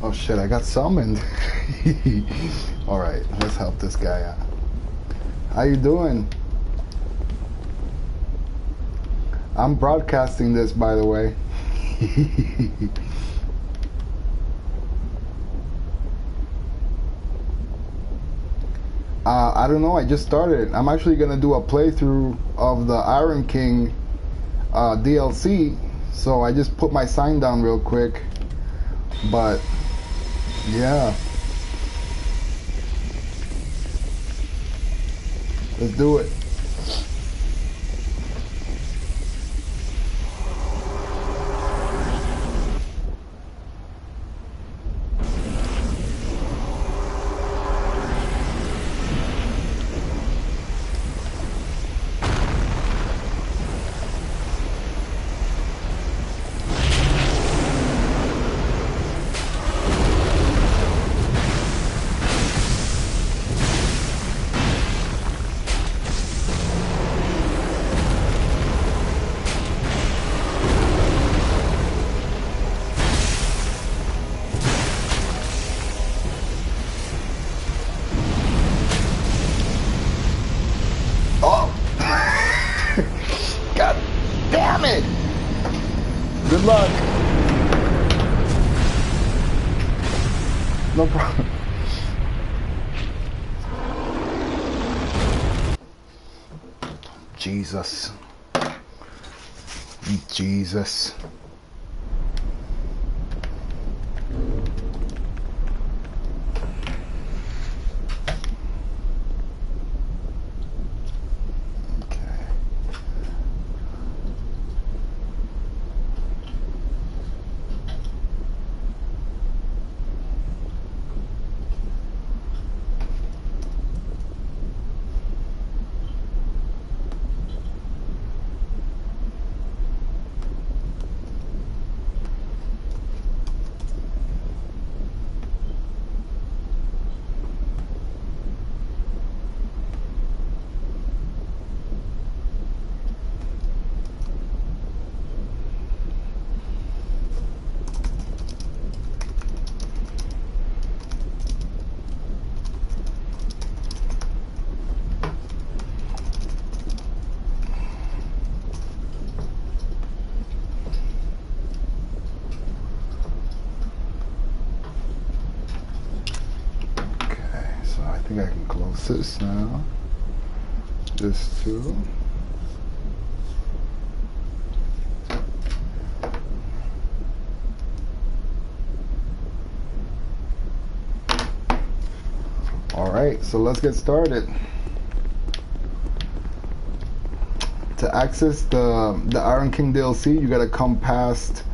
Oh shit, I got summoned. Alright, let's help this guy out. How you doing? I'm broadcasting this, by the way. I don't know, I just started. I'm actually gonna do a playthrough of the Iron King DLC, so I just put my sign down real quick. But yeah, let's do it. Good luck. No problem. Jesus. Jesus. I think I can close this now. This too. Alright, so let's get started. To access the Iron King DLC, you gotta come past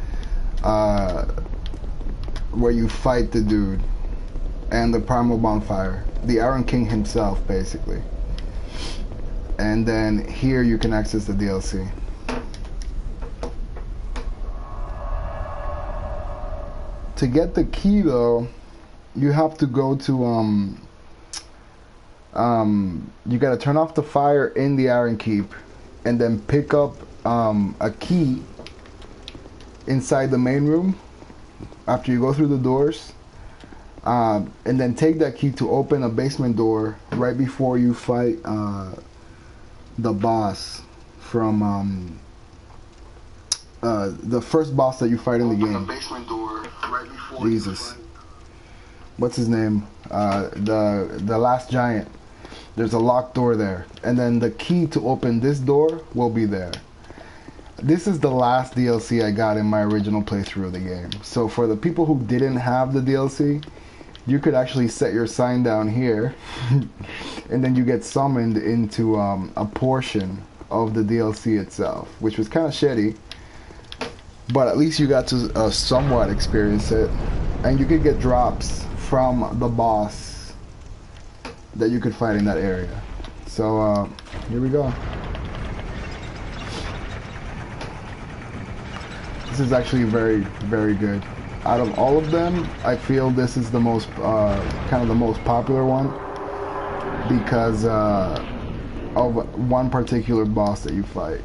where you fight the dude and the primal bonfire. The Iron King himself, basically. And then here you can access the DLC. To get the key though, you have to go to you gotta turn off the fire in the Iron Keep and then pick up a key inside the main room after you go through the doors. And then take that key to open a basement door right before you fight the boss from the first boss that you fight in the game. Basement door right before Jesus. What's his name? The last giant. There's a locked door there, and then the key to open this door will be there. This is the last DLC I got in my original playthrough of the game. So for the people who didn't have the DLC, you could actually set your sign down here and then you get summoned into a portion of the DLC itself, which was kind of shitty, but at least you got to somewhat experience it, and you could get drops from the boss that you could fight in that area. So here we go. This is actually very, very good. Out of all of them, I feel this is the most, kind of the most popular one because of one particular boss that you fight.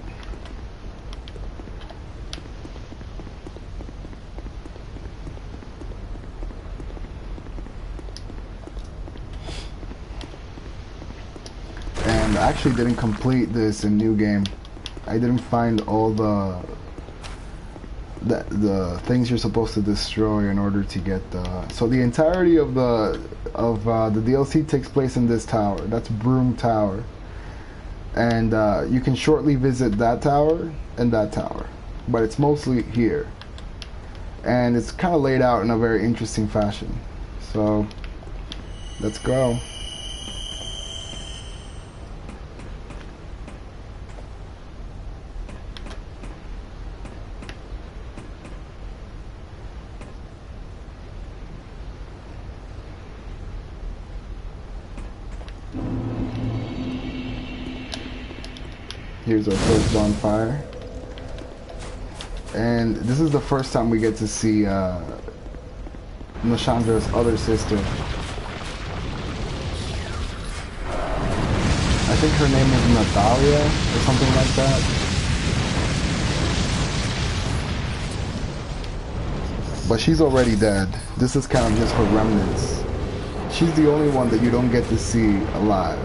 actually didn't complete this in New Game. I didn't find all the things you're supposed to destroy in order to get the. So the entirety of the DLC takes place in this tower. That's Broom Tower, and you can shortly visit that tower and that tower, but it's mostly here, and it's kind of laid out in a very interesting fashion. So let's go. Here's our first bonfire. And this is the first time we get to see Nashandra's other sister. I think her name is Natalia or something like that. But she's already dead. This is kind of just her remnants. She's the only one that you don't get to see alive.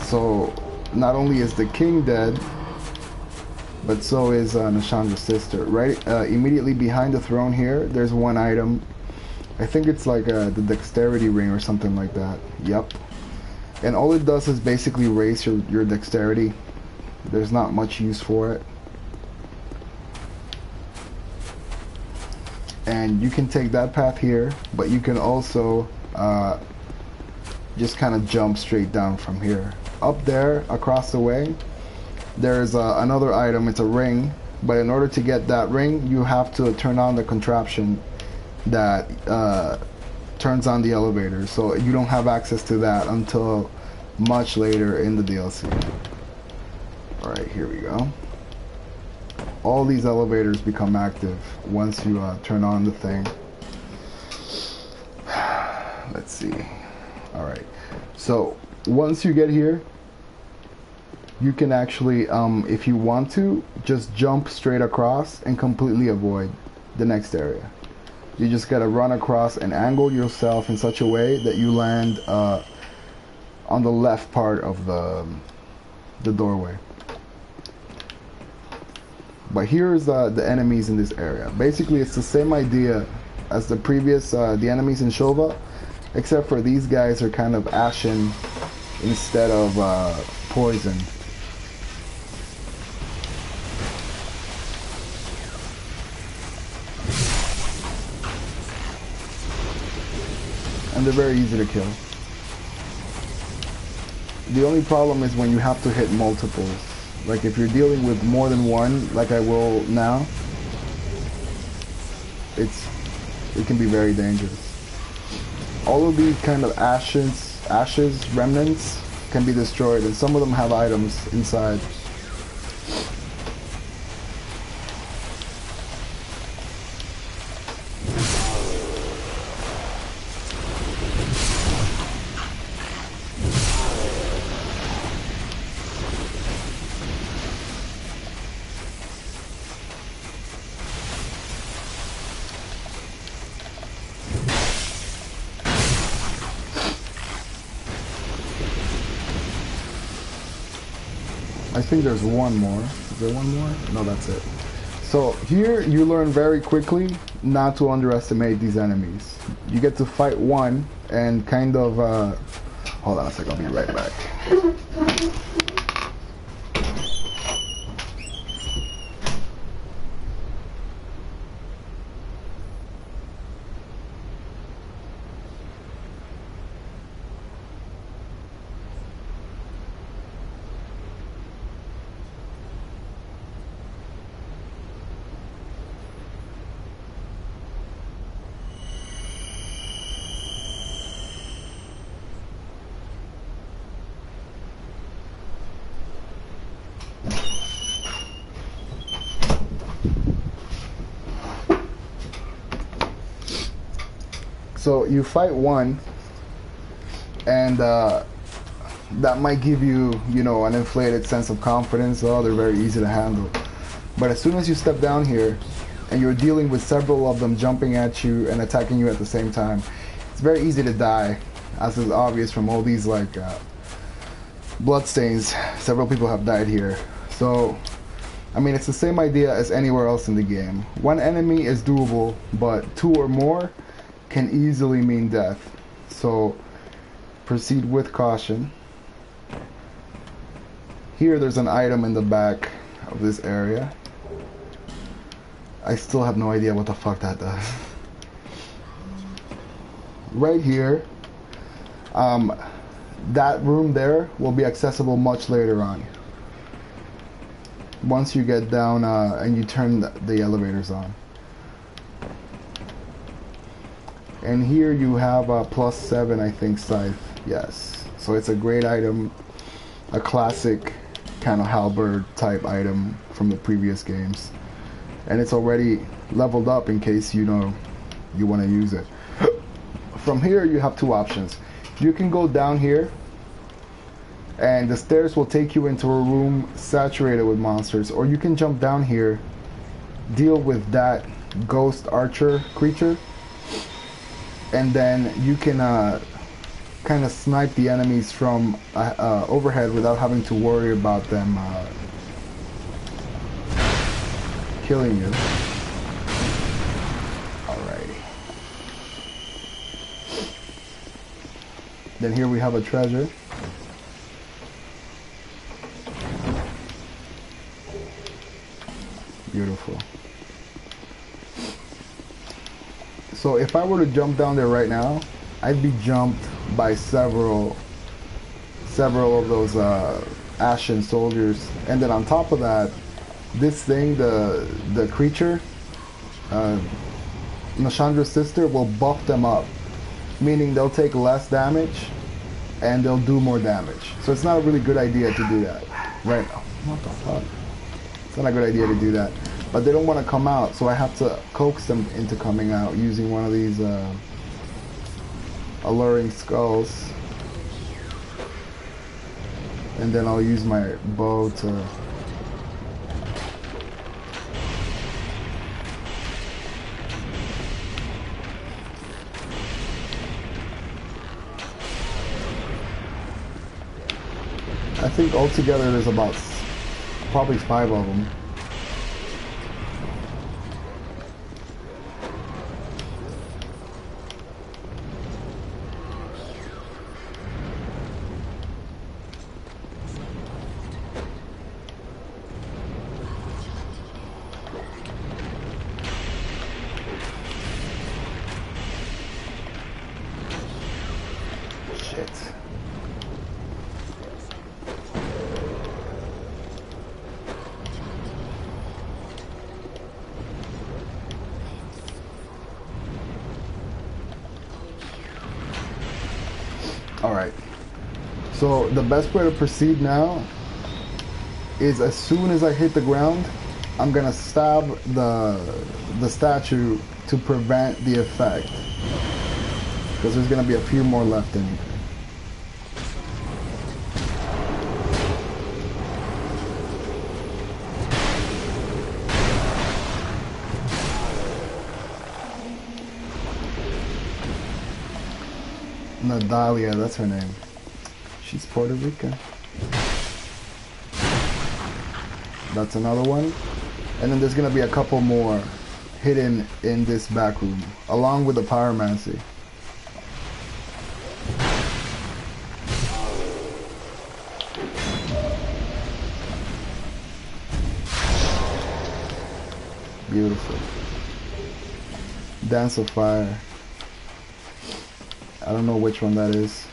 So not only is the king dead, but so is Nashandra's sister. Right immediately behind the throne here, there's one item. I think it's like the dexterity ring or something like that. Yep. And all it does is basically raise your dexterity. There's not much use for it. And you can take that path here, but you can also just kind of jump straight down from here. Up there, across the way, there's another item. It's a ring, but in order to get that ring, you have to turn on the contraption that turns on the elevator. So you don't have access to that until much later in the DLC. Alright, here we go. All these elevators become active once you turn on the thing. Let's see. Alright, so once you get here, you can actually, if you want to, just jump straight across and completely avoid the next area. You just gotta run across and angle yourself in such a way that you land on the left part of the doorway. But here's the enemies in this area. Basically, it's the same idea as the previous, the enemies in Shova, except for these guys are kind of ashen instead of poison. And they're very easy to kill. The only problem is when you have to hit multiples. Like if you're dealing with more than one, like I will now, it can be very dangerous. All of these kind of ashes, remnants, can be destroyed, and some of them have items inside. I think there's one more. Is there one more? No, that's it. So here you learn very quickly not to underestimate these enemies. You get to fight one and kind of hold on a sec, I'll be right back. So you fight one, and that might give you, an inflated sense of confidence. Oh, they're very easy to handle. But as soon as you step down here, and you're dealing with several of them jumping at you and attacking you at the same time, it's very easy to die, as is obvious from all these bloodstains. Several people have died here. So, I mean, it's the same idea as anywhere else in the game. One enemy is doable, but two or more can easily mean death. So, proceed with caution. Here there's an item in the back of this area. I still have no idea what the fuck that does. Right here, that room there will be accessible much later on. Once you get down and you turn the elevators on. And here you have a +7, I think, scythe. Yes. So it's a great item. A classic kind of halberd type item from the previous games. And it's already leveled up in case you know you want to use it. From here you have two options. You can go down here and the stairs will take you into a room saturated with monsters, or you can jump down here, deal with that ghost archer creature, and then you can kind of snipe the enemies from overhead without having to worry about them killing you. Alrighty. Then here we have a treasure. Beautiful. So if I were to jump down there right now, I'd be jumped by several of those ashen soldiers, and then on top of that, this thing, the creature, Nashandra's sister, will buff them up, meaning they'll take less damage and they'll do more damage. So it's not a really good idea to do that right now. What the fuck? It's not a good idea to do that, but they don't want to come out, so I have to coax them into coming out using one of these alluring skulls, and then I'll use my bow to I think altogether there's about probably 5 of them. Shit. Alright, so the best way to proceed now is as soon as I hit the ground, I'm gonna stab the statue to prevent the effect, because there's gonna be a few more left in here. Nadalia, that's her name. She's Puerto Rican. That's another one. And then there's gonna be a couple more hidden in this back room, along with the pyromancy. Beautiful. Dance of Fire. I don't know which one that is.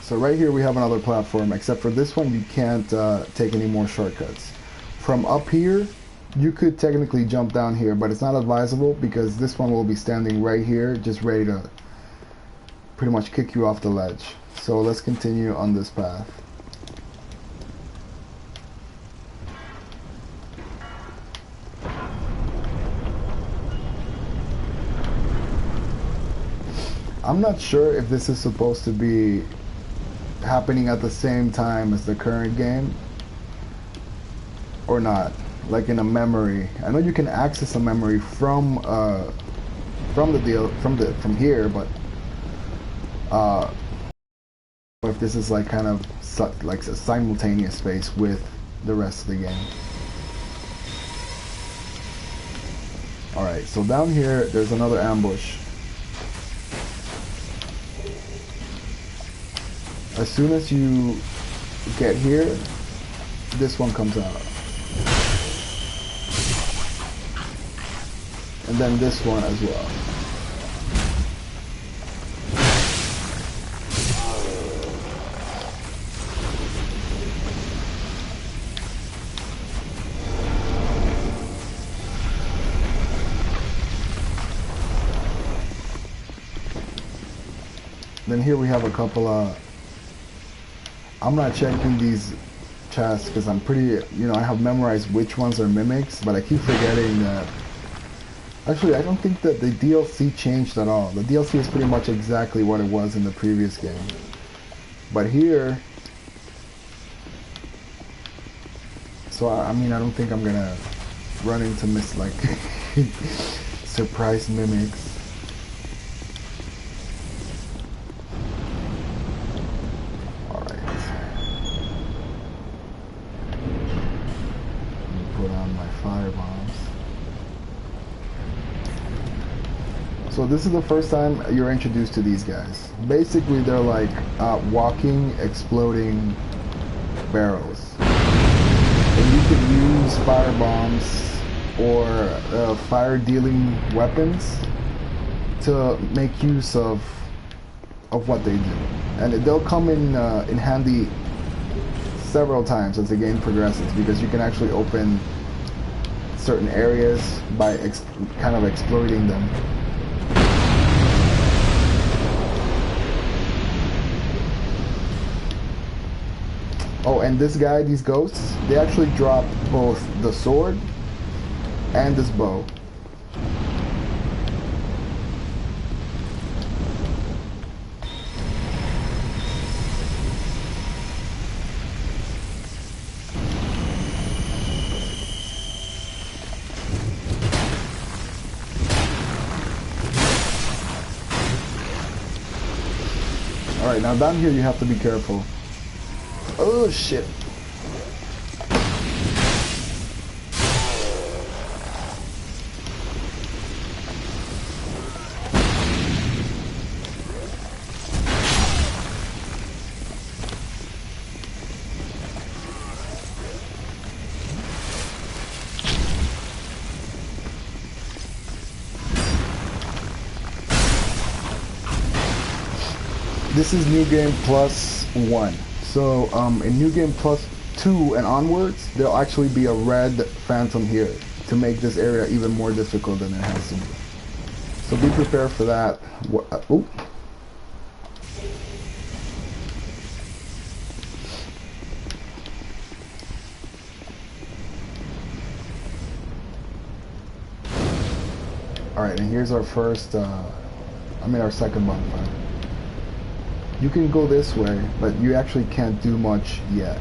So right here we have another platform, except for this one you can't take any more shortcuts. From up here, you could technically jump down here, but it's not advisable because this one will be standing right here, just ready to pretty much kick you off the ledge. So let's continue on this path. I'm not sure if this is supposed to be happening at the same time as the current game or not, like in a memory. I know you can access a memory from from the deal from here, but if this is like kind of like a simultaneous space with the rest of the game. Alright, so down here there's another ambush. As soon as you get here, this one comes out. And then this one as well. Then here we have a couple of, I'm not checking these chests because I'm pretty, you know, I have memorized which ones are mimics, but I keep forgetting that. Actually, I don't think that the DLC changed at all. The DLC is pretty much exactly what it was in the previous game. But here, so I mean, I don't think I'm gonna run into like surprise mimics. So this is the first time you're introduced to these guys. Basically, they're like walking, exploding barrels. And you can use fire bombs or fire-dealing weapons to make use of what they do. And they'll come in handy several times as the game progresses, because you can actually open certain areas by kind of exploiting them. Oh, and this guy, these ghosts, they actually drop both the sword and this bow. Alright, now down here you have to be careful. Oh shit. This is New Game Plus 1. So in New Game Plus 2 and onwards, there'll actually be a red phantom here to make this area even more difficult than it has to be. So be prepared for that. Oh. Alright, and here's our first, our second bonfire. You can go this way, but you actually can't do much yet.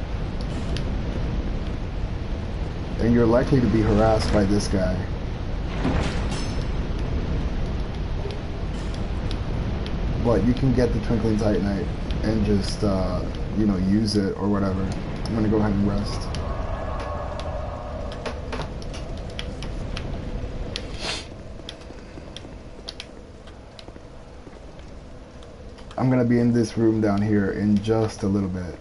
And you're likely to be harassed by this guy. But you can get the Twinkling Titanite and just, use it or whatever. I'm gonna go ahead and rest. I'm gonna be in this room down here in just a little bit.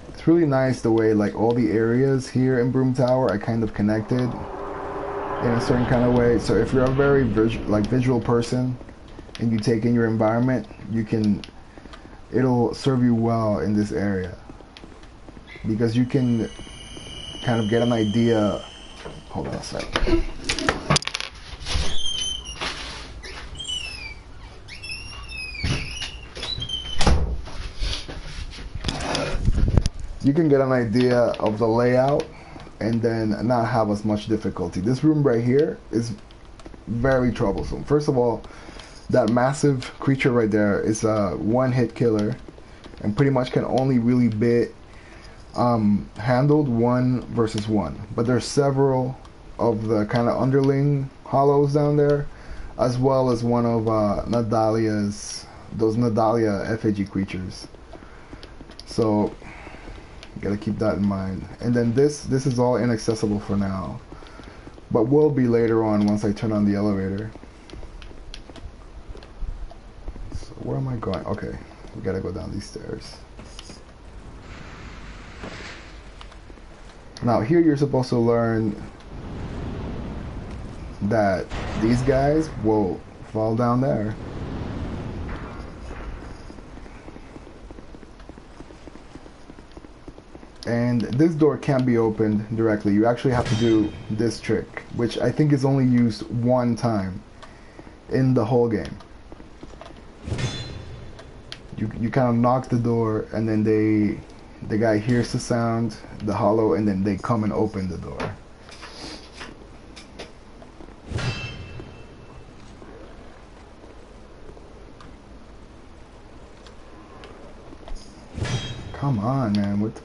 It's really nice the way like all the areas here in Broom Tower are kind of connected in a certain kind of way. So if you're a very visual person and you take in your environment, it'll serve you well in this area, because you can kind of get an idea. Hold on a sec. You can get an idea of the layout and then not have as much difficulty. This room right here is very troublesome. First of all, that massive creature right there is a one-hit killer and pretty much can only really be handled 1 versus 1. But there's several of the kind of underling hollows down there as well as one of those Nadalia effigy creatures. So you gotta keep that in mind. And then this is all inaccessible for now, but will be later on once I turn on the elevator. So where am I going? Okay, we gotta go down these stairs. Now here you're supposed to learn that these guys will fall down there. And this door can't be opened directly. You actually have to do this trick, which I think is only used one time in the whole game. You kind of knock the door, and then the guy hears the sound, the hollow, and then they come and open the door. Come on, man. What the...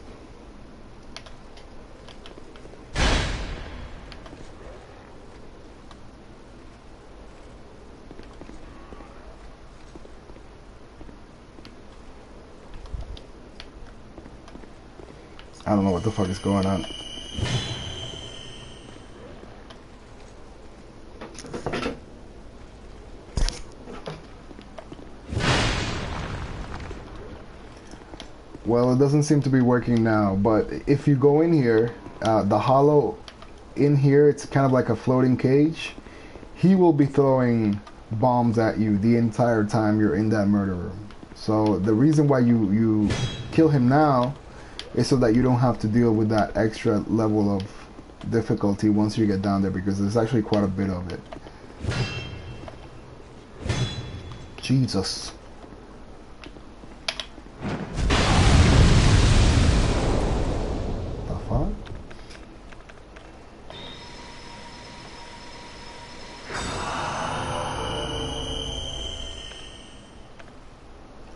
I don't know what the fuck is going on. Well, it doesn't seem to be working now, but if you go in here, the hollow in here, it's kind of like a floating cage. He will be throwing bombs at you the entire time you're in that murder room. So the reason why you kill him now is so that you don't have to deal with that extra level of difficulty once you get down there, because there's actually quite a bit of it. Jesus. The fuck?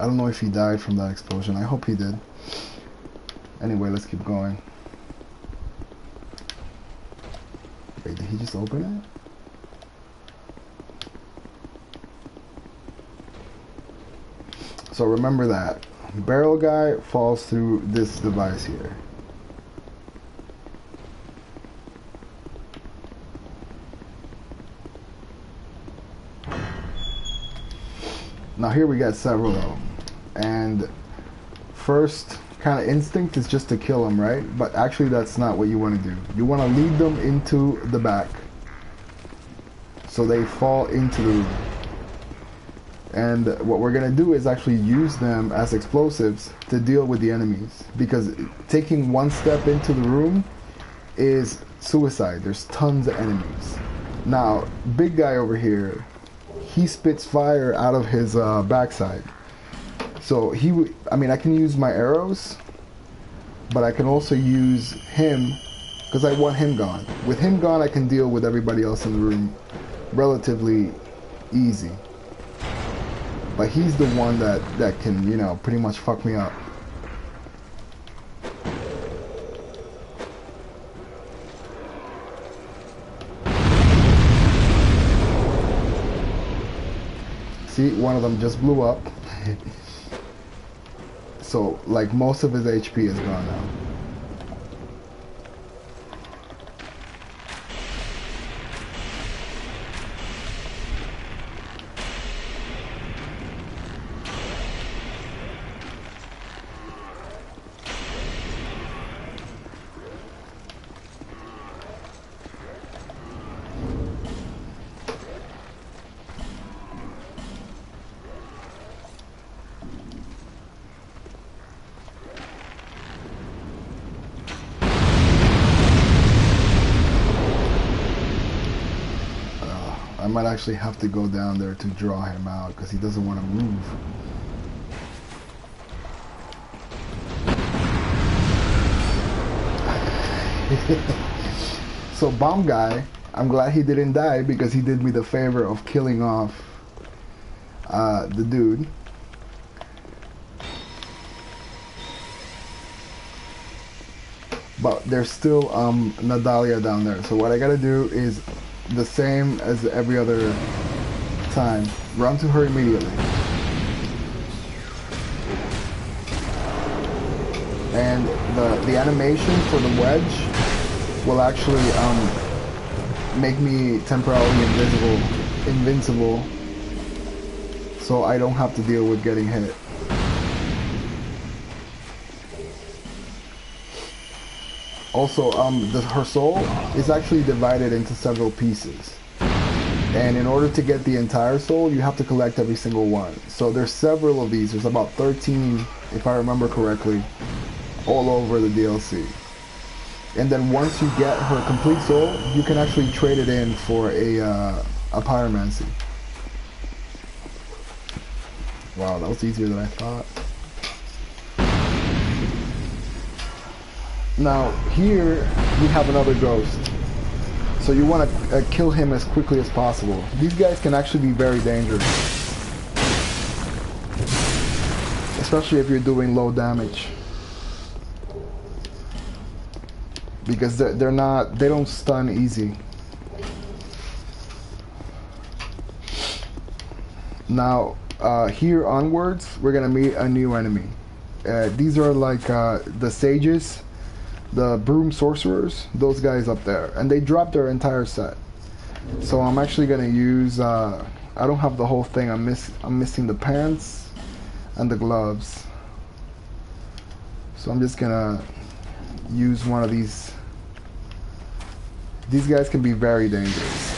I don't know if he died from that explosion. I hope he did. Anyway, let's keep going. Wait, did he just open it? So remember that. Barrel guy falls through this device here. Now here we got several of them. And first kind of instinct is just to kill them, right? But actually that's not what you want to do. You want to lead them into the back so they fall into the room. And what we're going to do is actually use them as explosives to deal with the enemies, because taking one step into the room is suicide. There's tons of enemies. Now, big guy over here, he spits fire out of his backside. So I mean, I can use my arrows, but I can also use him because I want him gone. With him gone, I can deal with everybody else in the room relatively easy. But he's the one that can, you know, pretty much fuck me up. See, one of them just blew up. So, like, most of his HP is gone now. I might actually have to go down there to draw him out because he doesn't want to move. So bomb guy, I'm glad he didn't die because he did me the favor of killing off the dude. But there's still Nadalia down there. So what I gotta do is the same as every other time, run to her immediately. And the animation for the wedge will actually make me temporarily invincible, so I don't have to deal with getting hit. Also, her soul is actually divided into several pieces. And in order to get the entire soul, you have to collect every single one. So there's several of these. There's about 13, if I remember correctly, all over the DLC. And then once you get her complete soul, you can actually trade it in for a pyromancy. Wow, that was easier than I thought. Now, here we have another ghost. So you want to kill him as quickly as possible. These guys can actually be very dangerous. Especially if you're doing low damage. Because they don't stun easy. Now, here onwards, we're gonna meet a new enemy. These are like the sages, the broom sorcerers, those guys up there, and they drop their entire set. So I'm actually gonna use. I don't have the whole thing. I'm missing the pants and the gloves. So I'm just gonna use one of these. These guys can be very dangerous.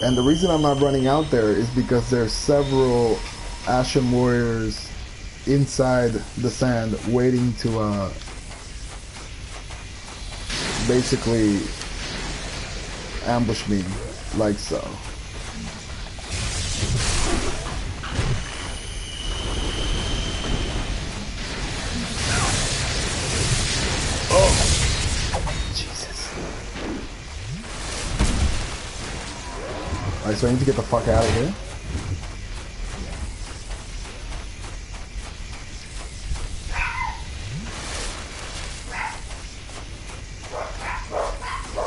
And the reason I'm not running out there is because there's several Ashen warriors inside the sand waiting to basically ambush me, like so. Oh, Jesus. Alright, so I need to get the fuck out of here.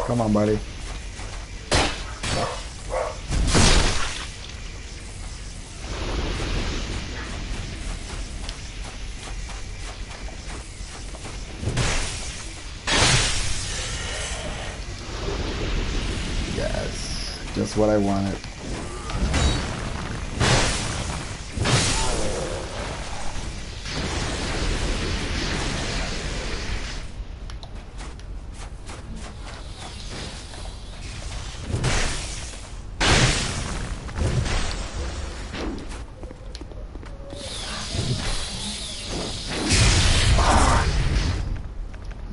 Come on, buddy. Yes, just what I wanted.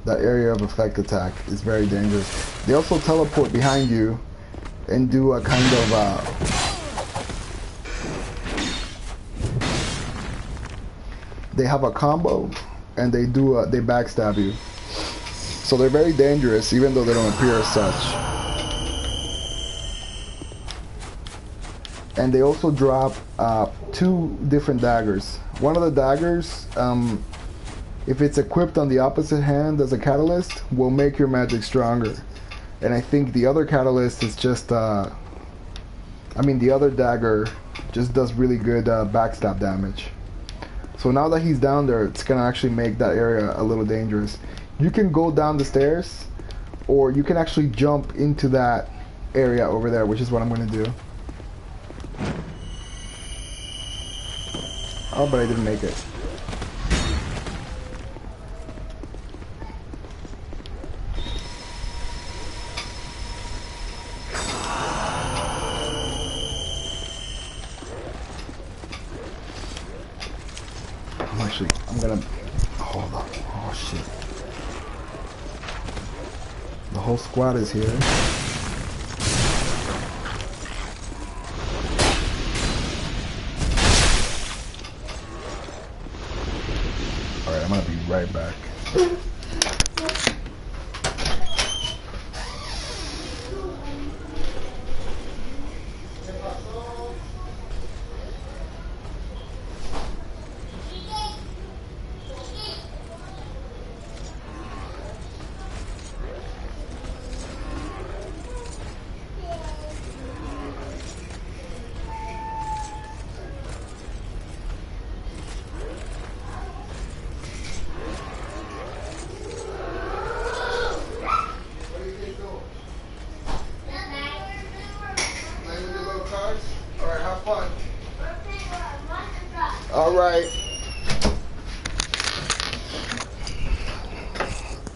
That area of effect attack is very dangerous. They also teleport behind you and do a kind of they have a combo and they backstab you. So they're very dangerous even though they don't appear as such. And they also drop 2 different daggers. One of the daggers, if it's equipped on the opposite hand as a catalyst, will make your magic stronger. And I think the other catalyst is just, the other dagger just does really good backstab damage. So now that he's down there, it's gonna actually make that area a little dangerous. You can go down the stairs, or you can actually jump into that area over there, which is what I'm gonna do. Oh, but I didn't make it. I'm gonna hold on. Oh shit. The whole squad is here. Alright, I'm gonna be right back.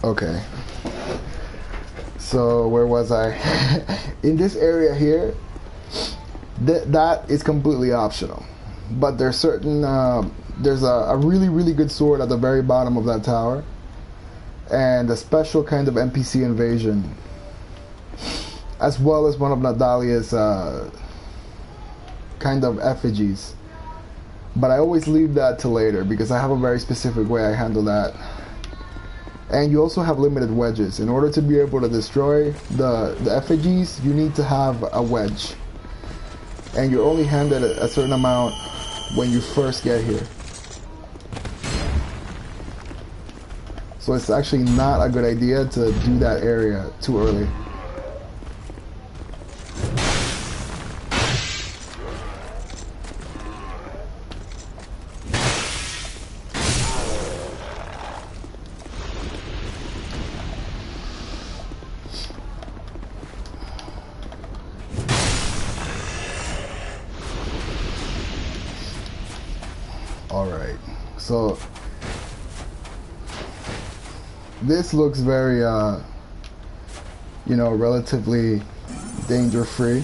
Okay. So where was I? In this area here, that is completely optional. But there's certain there's a really good sword at the very bottom of that tower, and a special kind of NPC invasion, as well as one of Nadalia's kind of effigies. But I always leave that to later because I have a very specific way I handle that. And you also have limited wedges. In order to be able to destroy the effigies, you need to have a wedge. And you're only handed a certain amount when you first get here. So it's actually not a good idea to do that area too early. Alright, so this looks very, you know, relatively danger-free.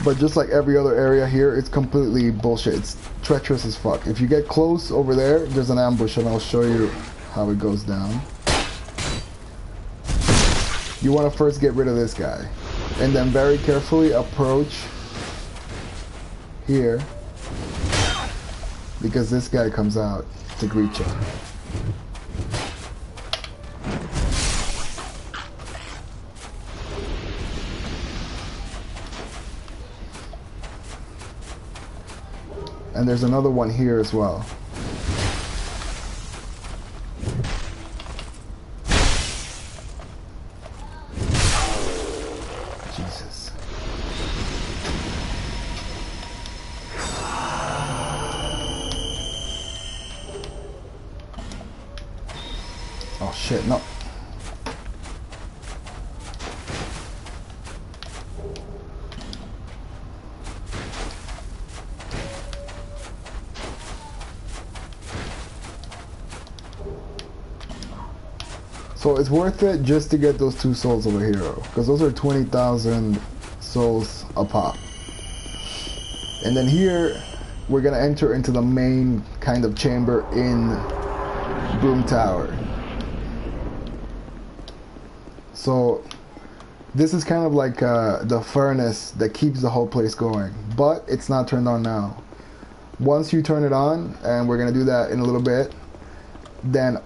But just like every other area here, it's completely bullshit. It's treacherous as fuck. If you get close over there, there's an ambush, and I'll show you how it goes down. You want to first get rid of this guy, and then very carefully approach here, because this guy comes out to greet you. And there's another one here as well. Jesus. Oh shit, no. So it's worth it just to get those 2 souls over here, because those are 20,000 souls a pop. And then here, we're gonna enter into the main kind of chamber in Broom Tower. So this is kind of like the furnace that keeps the whole place going, but it's not turned on now. Once you turn it on, and we're gonna do that in a little bit, then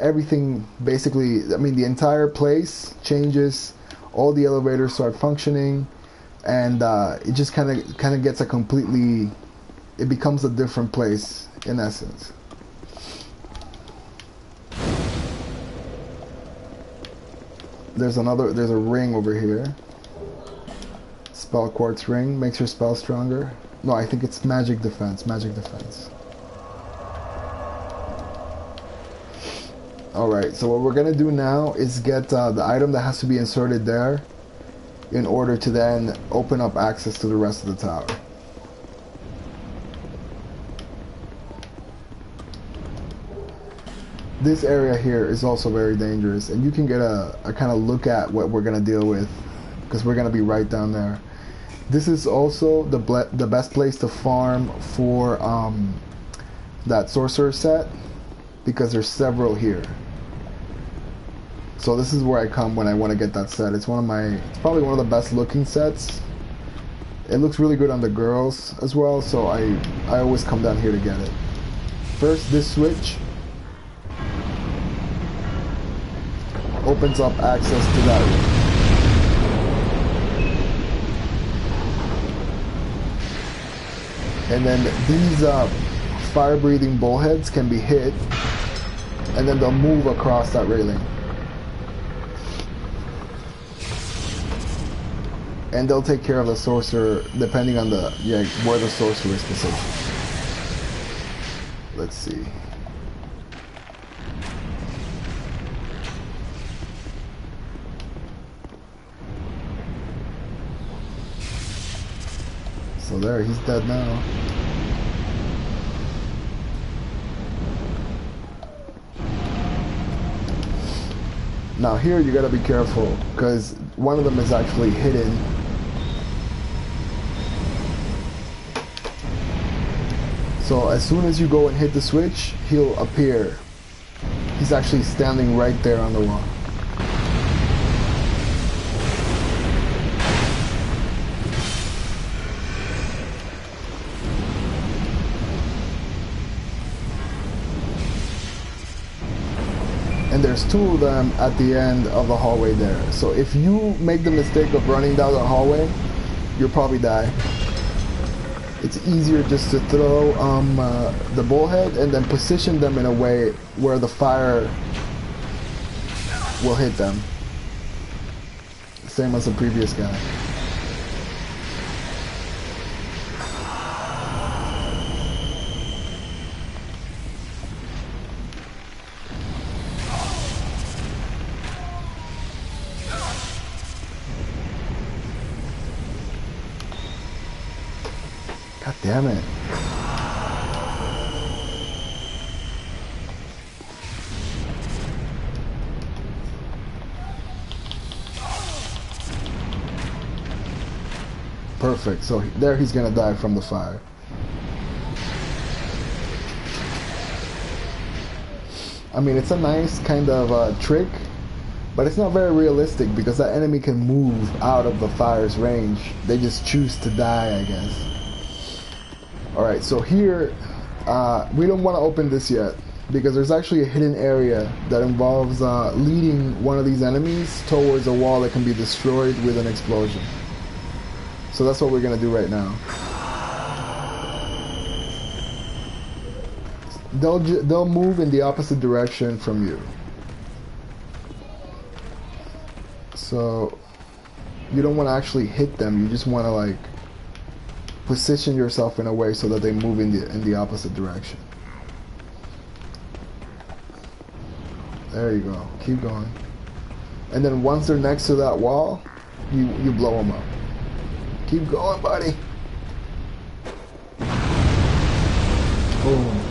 everything basically, I mean, the entire place changes. All the elevators start functioning, and it just kind of gets it becomes a different place in essence. There's a ring over here. Spell quartz ring makes your spell stronger. No, I think it's magic defense. Alright, so what we're gonna do now is get the item that has to be inserted there in order to then open up access to the rest of the tower. This area here is also very dangerous, and you can get a kind of look at what we're gonna deal with, because we're gonna be right down there. This is also the best place to farm for that sorcerer set, because there's several here. So this is where I come when I want to get that set. It's probably one of the best looking sets. It looks really good on the girls as well, so I always come down here to get it. First, this switch opens up access to that room. And then these fire-breathing bullheads can be hit, and then they'll move across that railing. And they'll take care of the sorcerer depending on where the sorcerer is positioned. Let's see. So there, he's dead now. Now here you gotta be careful because one of them is actually hidden. So as soon as you go and hit the switch, he'll appear. He's actually standing right there on the wall. And there's two of them at the end of the hallway there. So if you make the mistake of running down the hallway, you'll probably die. It's easier just to throw the bullhead and then position them in a way where the fire will hit them. Same as the previous guy. God damn it. Perfect. So there he's gonna die from the fire. I mean, it's a nice kind of trick, but it's not very realistic because that enemy can move out of the fire's range. They just choose to die, I guess. Alright, so here, we don't want to open this yet, because there's actually a hidden area that involves leading one of these enemies towards a wall that can be destroyed with an explosion. So that's what we're going to do right now. They'll move in the opposite direction from you. So, you don't want to actually hit them, you just want to like position yourself in a way so that they move in the opposite direction. There you go. Keep going. And then once they're next to that wall, you blow them up. Keep going, buddy. Boom.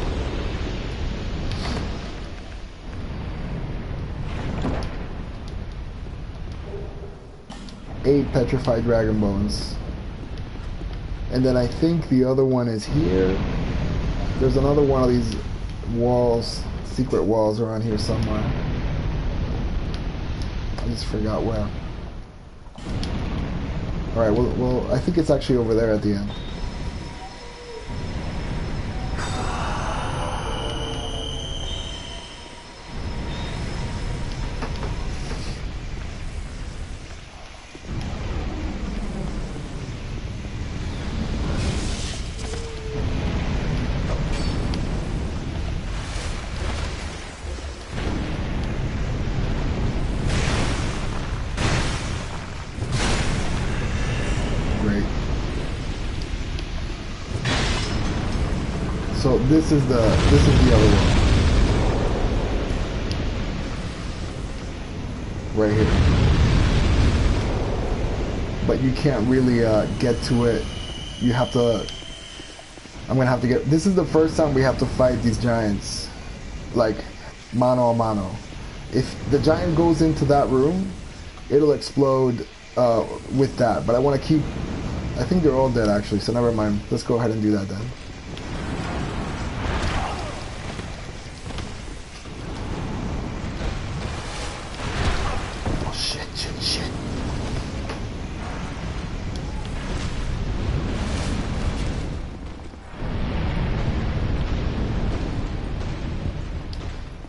Eight petrified dragon bones. And then I think the other one is here. There's another one of these walls, secret walls around here somewhere. I just forgot where. Alright, well, I think it's actually over there at the end. So this is the other one. Right here. But you can't really get to it. You have to... I'm gonna have to get... This is the first time we have to fight these giants. Like, mano a mano. If the giant goes into that room, it'll explode with that. But I want to keep... I think they're all dead actually, so never mind. Let's go ahead and do that then.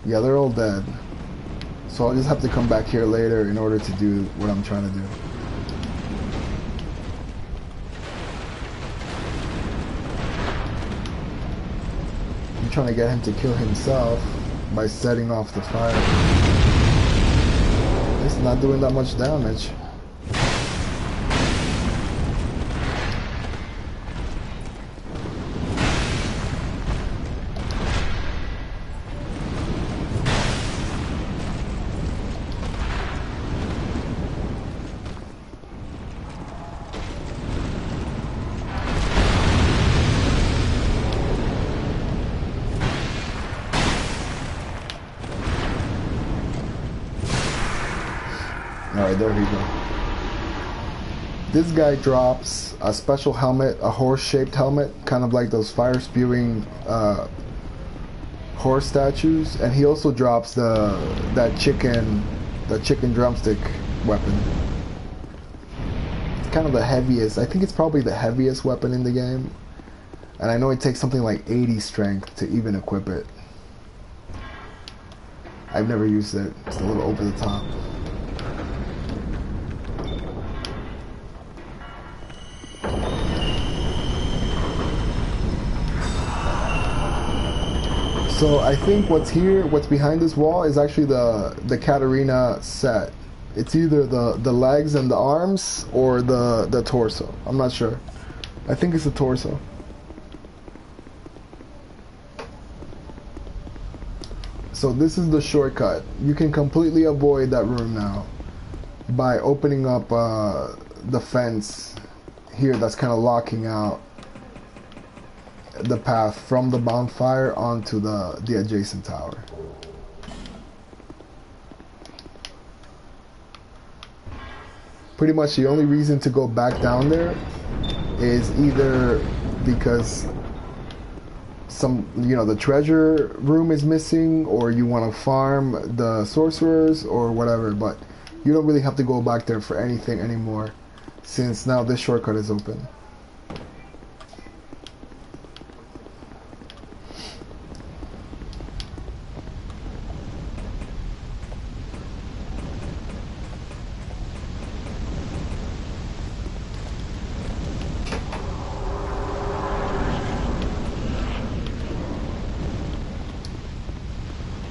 Yeah, they're all dead. So I'll just have to come back here later in order to do what I'm trying to do. I'm trying to get him to kill himself by setting off the fire. It's not doing that much damage. Alright, there we go. This guy drops a special helmet, a horse-shaped helmet, kind of like those fire-spewing horse statues, and he also drops that chicken drumstick weapon. It's kind of the heaviest. I think it's probably the heaviest weapon in the game, and I know it takes something like 80 strength to even equip it. I've never used it. It's a little over the top. So I think what's behind this wall is actually the Katarina set. It's either the legs and the arms or the torso. I'm not sure. I think it's the torso. So this is the shortcut. You can completely avoid that room now by opening up the fence here that's kind of locking out the path from the bonfire onto the adjacent tower. Pretty much the only reason to go back down there is either because the treasure room is missing, or you want to farm the sorcerers or whatever, but you don't really have to go back there for anything anymore since now this shortcut is open.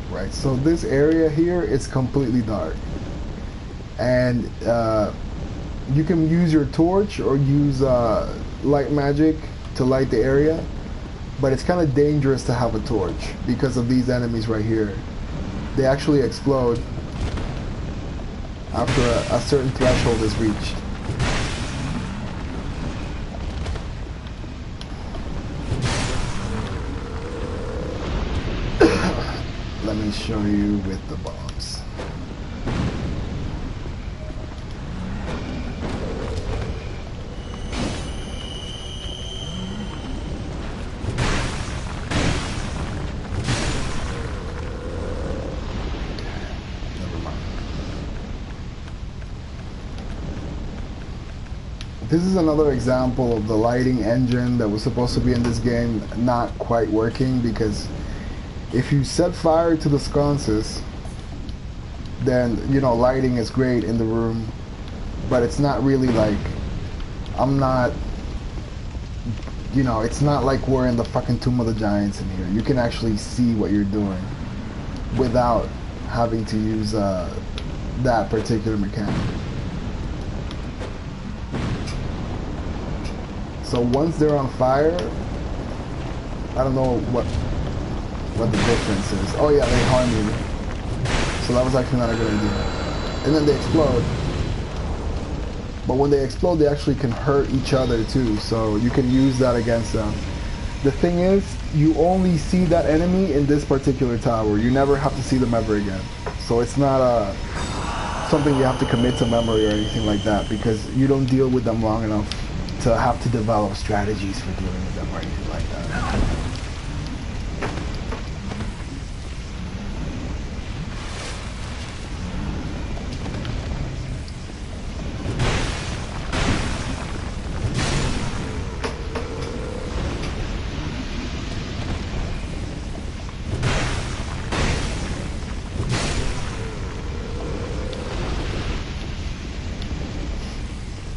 Right, so this area here is completely dark, and you can use your torch or use light magic to light the area, but it's kind of dangerous to have a torch because of these enemies right here. They actually explode after a certain threshold is reached. Let me show you with the bombs. Never mind. This is another example of the lighting engine that was supposed to be in this game not quite working, because if you set fire to the sconces, then lighting is great in the room, but it's not really like, it's not like we're in the fucking Tomb of the Giants in here. You can actually see what you're doing without having to use that particular mechanic. So once they're on fire, I don't know what the difference is. Oh yeah, they harm you. So that was actually not a good idea. And then they explode. But when they explode, they actually can hurt each other too. So you can use that against them. The thing is, you only see that enemy in this particular tower. You never have to see them ever again. So it's not something you have to commit to memory or anything like that, because you don't deal with them long enough to have to develop strategies for dealing with them or anything like that.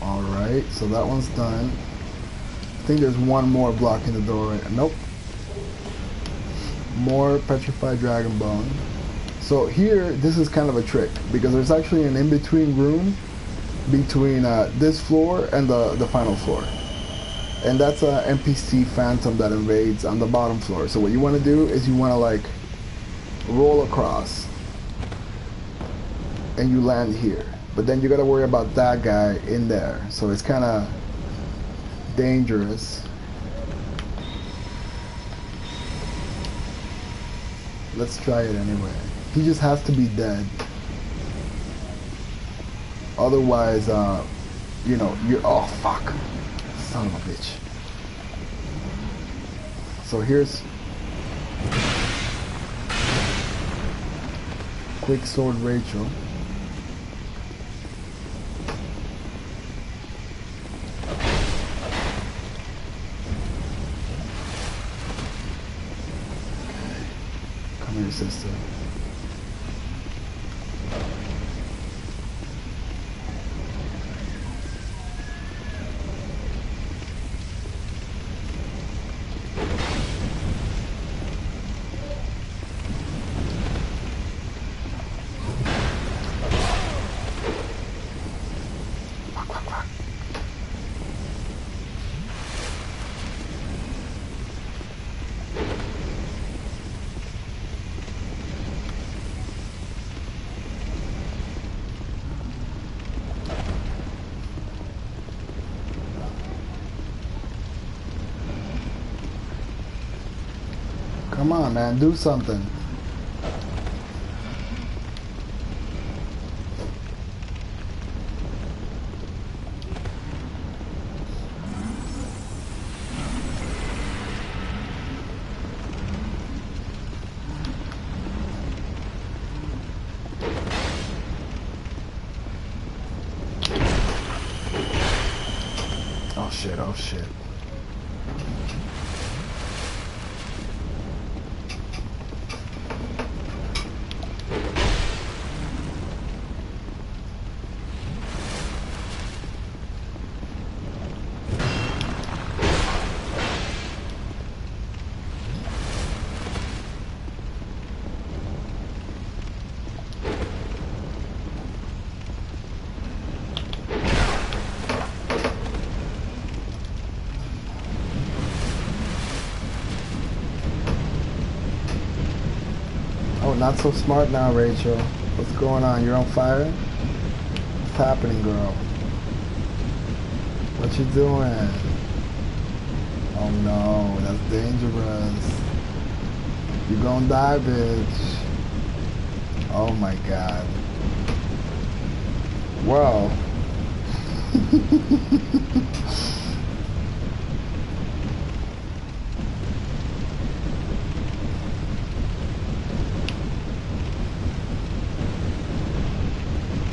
Alright, so that one's done. I think there's one more blocking the door right. Nope. More petrified dragon bone. So here, this is kind of a trick, because there's actually an in-between room between this floor and the final floor. And that's an NPC phantom that invades on the bottom floor. So what you want to do is you want to like roll across and you land here. But then you gotta worry about that guy in there. So it's kind of dangerous. Let's try it anyway. He just has to be dead. Otherwise, you know, you're, oh fuck, son of a bitch. So here's Quick Sword Rachel. Come here, sister. Come on, man, do something. Oh shit, oh shit. Oh, not so smart now, Rachel. What's going on? You're on fire? What's happening, girl? What you doing? Oh no, that's dangerous. You're gonna die, bitch. Oh my god. Well.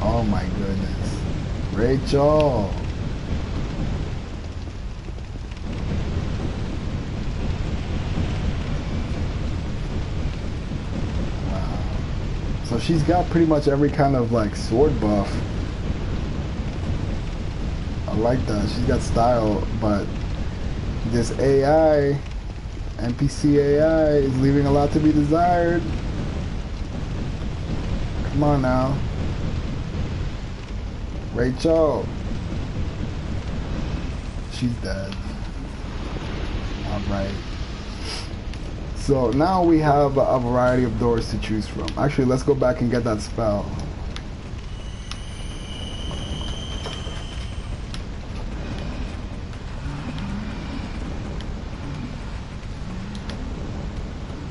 Oh my goodness. Rachel. Wow. So she's got pretty much every kind of like sword buff. I like that. She's got style, but this AI, NPC AI, is leaving a lot to be desired. Come on now. Rachel. She's dead. Alright. So now we have a variety of doors to choose from. Actually, let's go back and get that spell.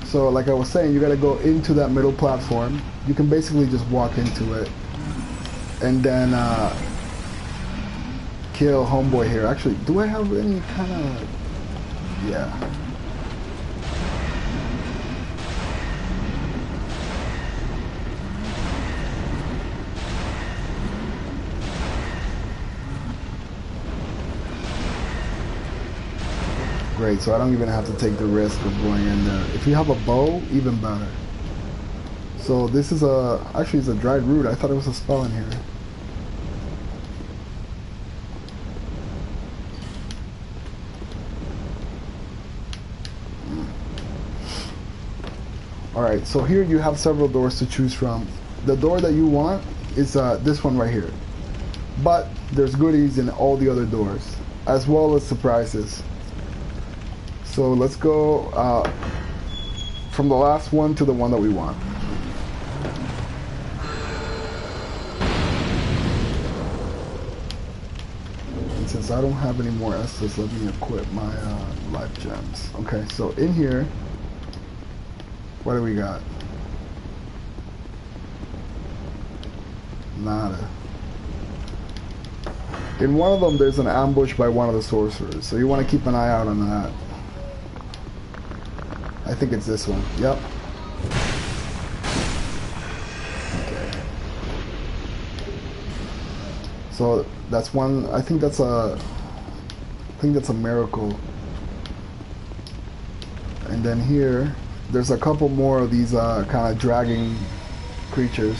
So like I was saying, you gotta go into that middle platform. You can basically just walk into it and then kill homeboy here. Actually, do I have any kind of... yeah. Great, so I don't even have to take the risk of going in there. If you have a bow, even better. So this is actually it's a dried root. I thought it was a spell in here. Alright, so here you have several doors to choose from. The door that you want is this one right here. But there's goodies in all the other doors, as well as surprises. So let's go from the last one to the one that we want. And since I don't have any more Estus, let me equip my life gems. Okay, so in here, what do we got? Nada. In one of them, there's an ambush by one of the sorcerers, so you want to keep an eye out on that. I think it's this one. Yep. Okay. So that's one. I think that's a miracle. And then here, there's a couple more of these kind of dragging creatures.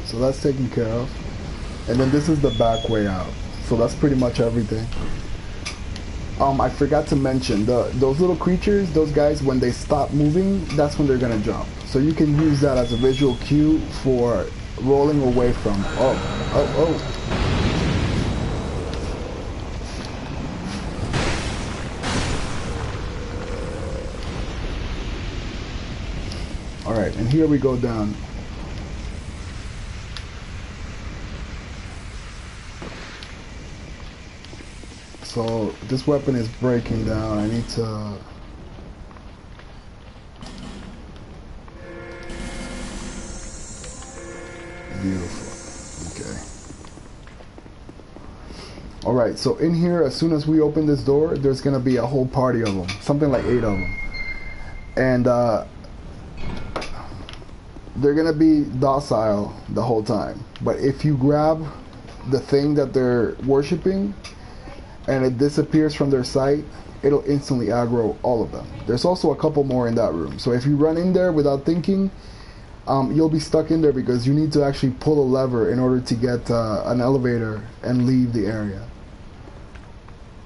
So that's taken care of. And then this is the back way out. So that's pretty much everything. I forgot to mention, those little creatures, those guys, when they stop moving, that's when they're gonna jump. So you can use that as a visual cue for rolling away from. Oh. Alright, and here we go down. So this weapon is breaking down. I need to... Beautiful. Okay. Alright, so in here, as soon as we open this door, there's going to be a whole party of them. Something like 8 of them. And they're going to be docile the whole time. But if you grab the thing that they're worshipping, and it disappears from their sight, it'll instantly aggro all of them. There's also a couple more in that room. So if you run in there without thinking, you'll be stuck in there because you need to actually pull a lever in order to get an elevator and leave the area.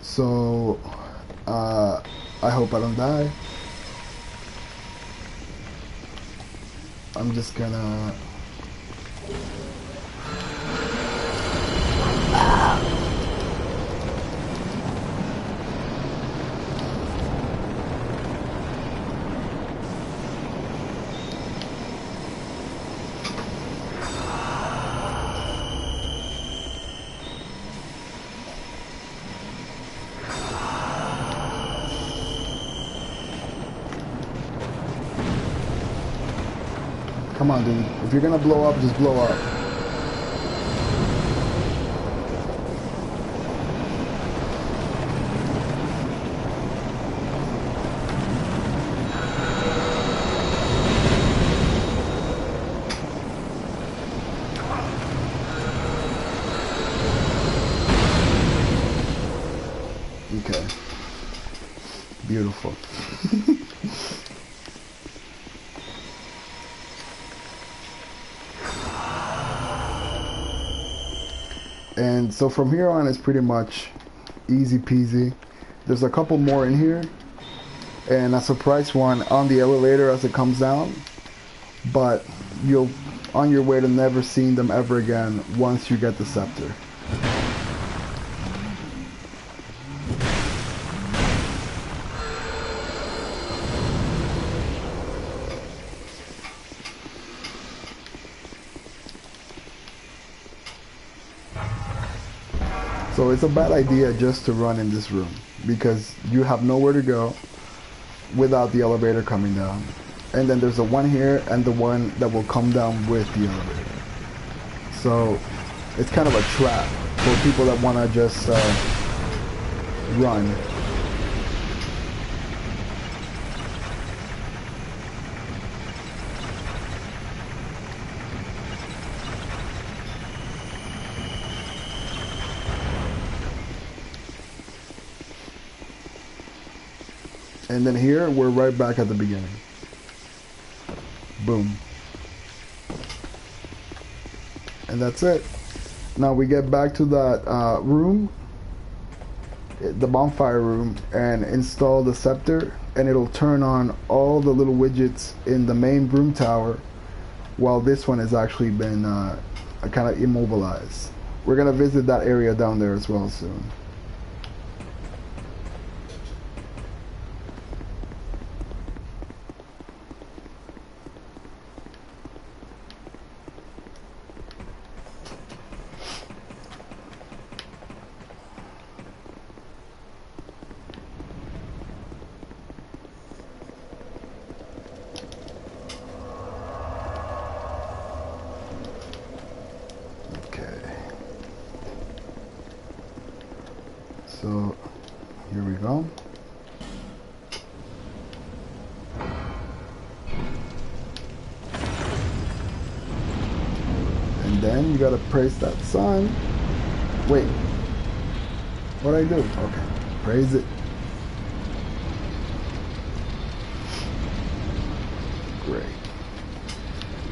So I hope I don't die. I'm just gonna... Come on, dude. If you're gonna blow up, just blow up. Okay. Beautiful. And so from here on, it's pretty much easy peasy. There's a couple more in here, and a surprise one on the elevator as it comes down, but you'll on your way to never seeing them ever again once you get the scepter. So it's a bad idea just to run in this room because you have nowhere to go without the elevator coming down. And then there's the one here and the one that will come down with the elevator. So it's kind of a trap for people that want to just run. And then here, we're right back at the beginning. Boom. And that's it. Now we get back to that room, the bonfire room, and install the scepter, and it'll turn on all the little widgets in the main room tower, while this one has actually been kind of immobilized. We're going to visit that area down there as well soon. So here we go. And then you gotta praise that sun. Wait, what'd I do? Okay, praise it. Great.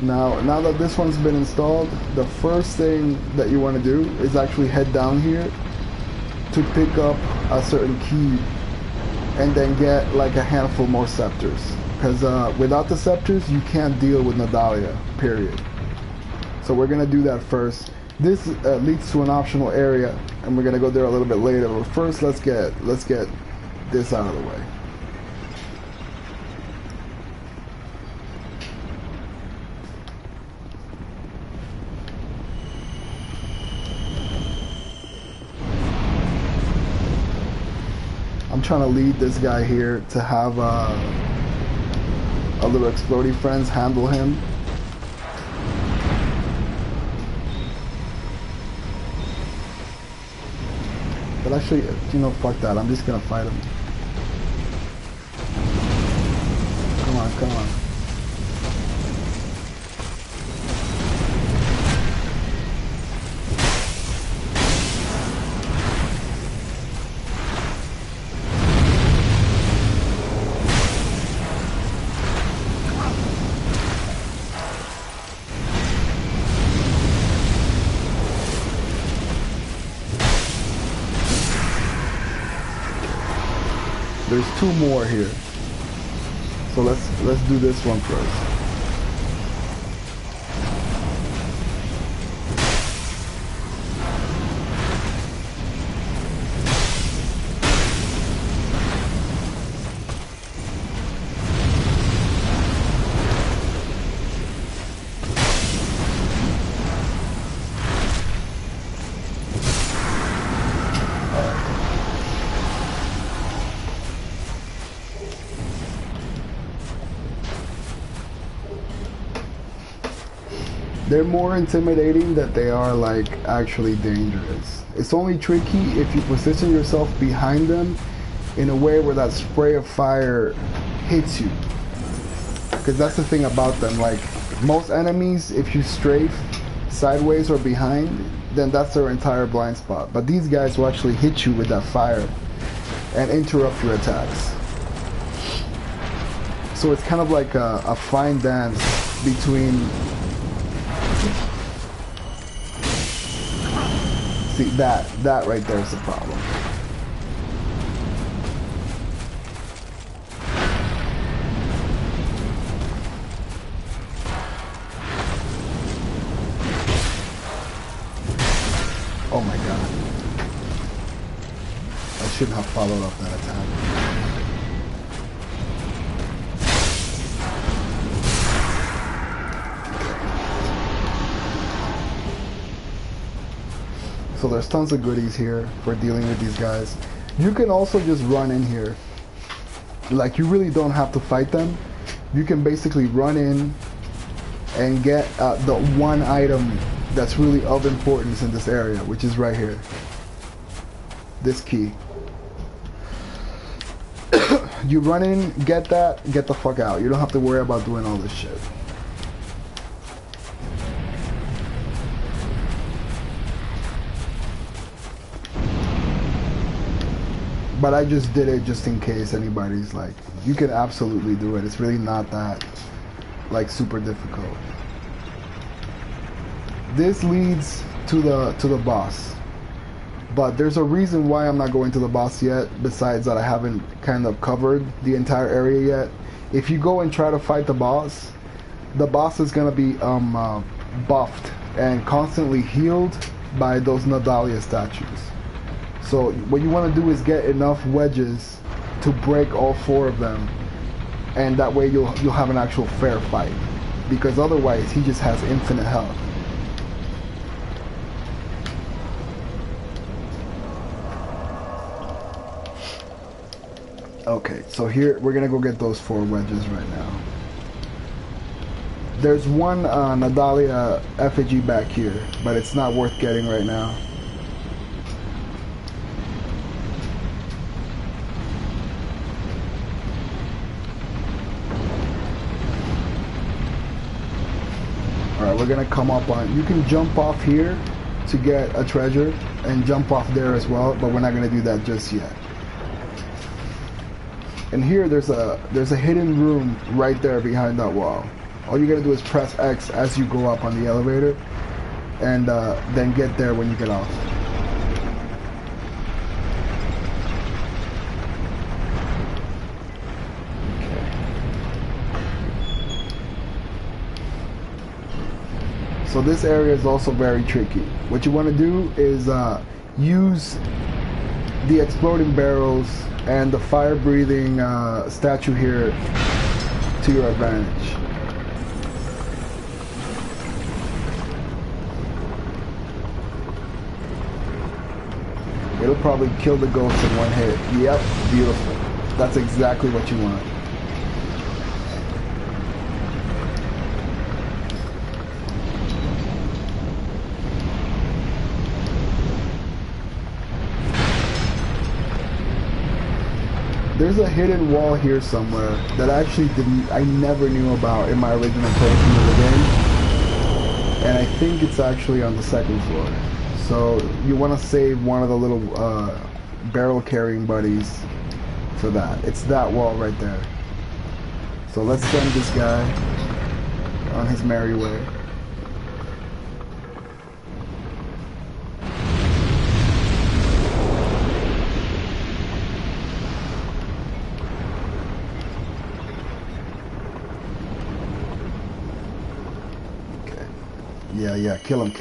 Now that this one's been installed, the first thing that you want to do is actually head down here to pick up a certain key and then get like a handful more scepters. Because without the scepters, you can't deal with Nadalia, period. So we're going to do that first. This leads to an optional area, and we're going to go there a little bit later. But first, let's get this out of the way. I'm trying to lead this guy here to have a little explodey friends handle him. But actually, you know, fuck that. I'm just gonna fight him. Come on, come on. There's two more here. So let's do this one first. They're more intimidating than they are like actually dangerous. It's only tricky if you position yourself behind them in a way where that spray of fire hits you. Because that's the thing about them, like most enemies, if you strafe sideways or behind, then that's their entire blind spot. But these guys will actually hit you with that fire and interrupt your attacks. So it's kind of like a fine dance between... See, that right there is the problem. Oh my god. I shouldn't have followed up that attack. So there's tons of goodies here for dealing with these guys. You can also just run in here. Like, you really don't have to fight them. You can basically run in and get the one item that's really of importance in this area, which is right here. This key. You run in, get that, get the fuck out. You don't have to worry about doing all this shit. But I just did it just in case anybody's like, you can absolutely do it. It's really not that like super difficult. This leads to the boss. But there's a reason why I'm not going to the boss yet, besides that I haven't kind of covered the entire area yet. If you go and try to fight the boss is gonna be buffed and constantly healed by those Nadalia statues. So what you want to do is get enough wedges to break all four of them, and that way you'll have an actual fair fight. Because otherwise he just has infinite health. Okay, so here we're gonna go get those four wedges right now. There's one Nadalia effigy back here, but it's not worth getting right now. Alright, we're gonna come up on. You can jump off here to get a treasure and jump off there as well, but we're not gonna do that just yet. And here there's a hidden room right there behind that wall. All you gotta do is press X as you go up on the elevator, and then get there when you get off. So this area is also very tricky. What you want to do is use the exploding barrels and the fire-breathing statue here to your advantage. It'll probably kill the ghost in one hit. Yep, beautiful. That's exactly what you want. There's a hidden wall here somewhere that I never knew about in my original playthrough of the game. And I think it's actually on the second floor. So you want to save one of the little barrel carrying buddies for that. It's that wall right there. So let's send this guy on his merry way. Yeah, kill him.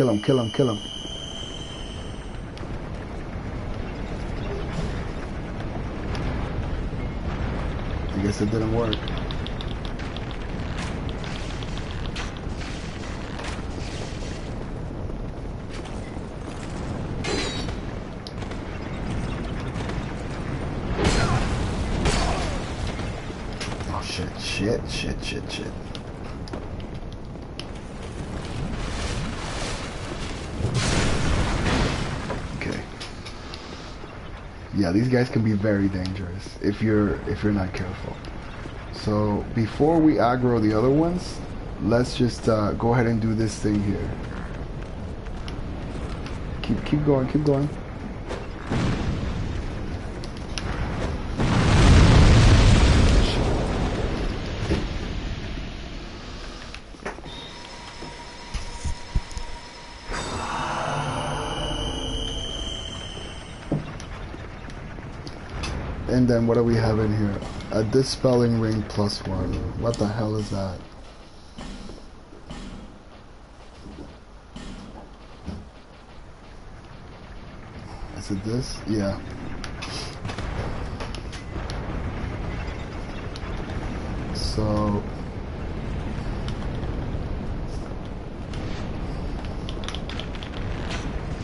I guess it didn't work. Oh, shit. Yeah, these guys can be very dangerous if you're not careful. So before we aggro the other ones, let's just go ahead and do this thing here. Keep going. And then what do we have in here? A dispelling ring +1. What the hell is that? Is it this? Yeah. So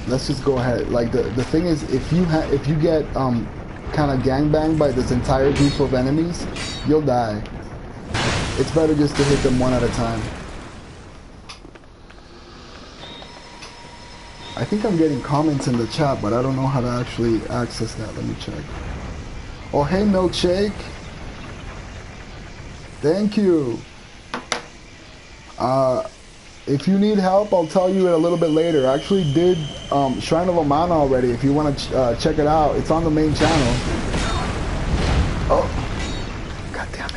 let's just go ahead. Like the thing is, if you get kind of gangbanged by this entire group of enemies, you'll die. It's better just to hit them one at a time. I think I'm getting comments in the chat, but I don't know how to actually access that. Let me check. Oh, hey, Milkshake. Thank you. If you need help, I'll tell you it a little bit later. I actually did Shrine of Amana already. If you want to check it out, it's on the main channel. Oh, god damn it.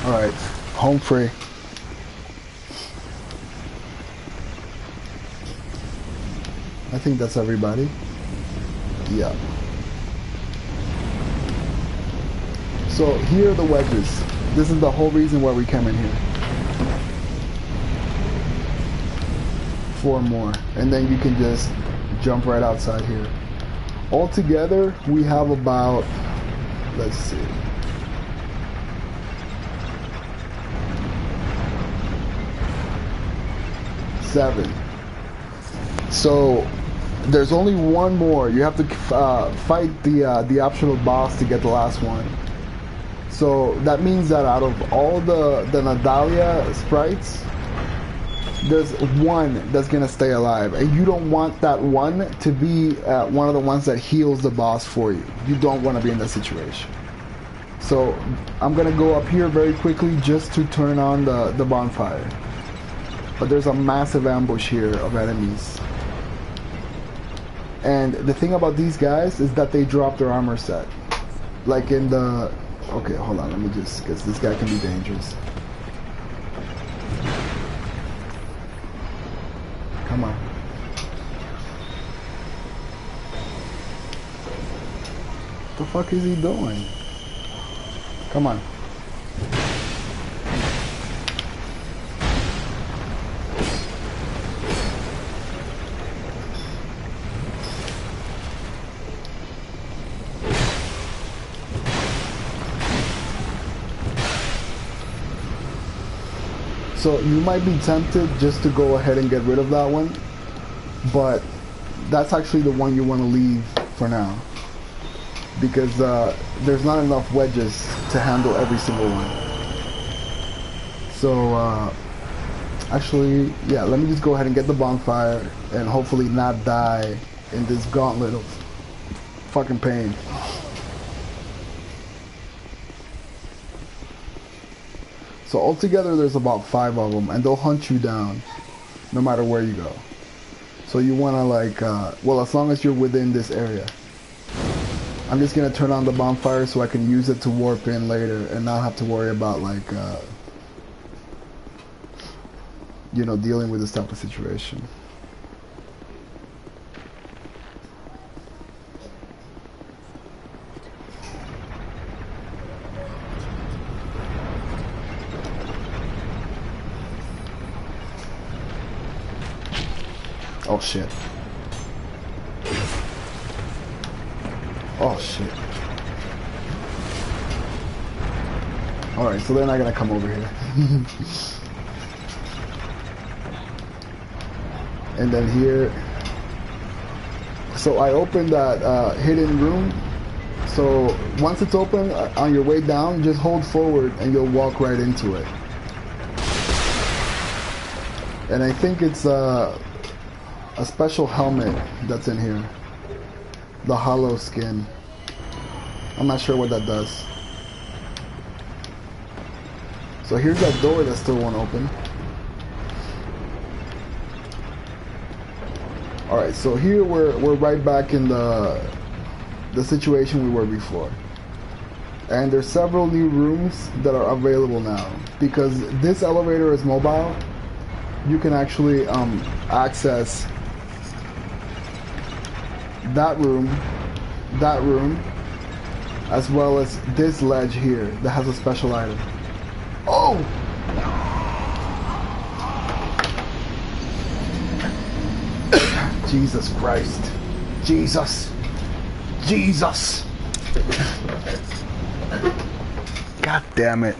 Alright, home free. I think that's everybody. Yeah. So here are the wedges. This is the whole reason why we came in here. 4 more. And then you can just jump right outside here. Altogether, we have about, let's see. Seven. So There's only one more. You have to fight the optional boss to get the last one. So that means that out of all the Nadalia sprites, there's one that's gonna stay alive, and you don't want that one to be one of the ones that heals the boss for you. You don't want to be in that situation. So I'm gonna go up here very quickly just to turn on the bonfire. But there's a massive ambush here of enemies. And the thing about these guys is that they drop their armor set. Like in the... Okay, hold on, let me just... because this guy can be dangerous. Come on. What the fuck is he doing? Come on. So you might be tempted just to go ahead and get rid of that one, but that's actually the one you want to leave for now, because there's not enough wedges to handle every single one. So actually, yeah, let me just go ahead and get the bonfire and hopefully not die in this gauntlet of fucking pain. So altogether there's about 5 of them, and they'll hunt you down no matter where you go. So you want to like, well, as long as you're within this area. I'm just going to turn on the bonfire so I can use it to warp in later and not have to worry about like, you know, dealing with this type of situation. Oh shit. Oh shit. Alright, so they're not gonna come over here. And then here. So I opened that hidden room. So once it's open, on your way down, just hold forward and you'll walk right into it. And I think it's a special helmet that's in here. The hollow skin. I'm not sure what that does. So here's that door that still won't open. Alright, so here we're right back in the situation we were before. And there's several new rooms that are available now. Because this elevator is mobile, you can actually access that room, as well as this ledge here that has a special item. Oh! Jesus Christ. Jesus. Jesus. God damn it.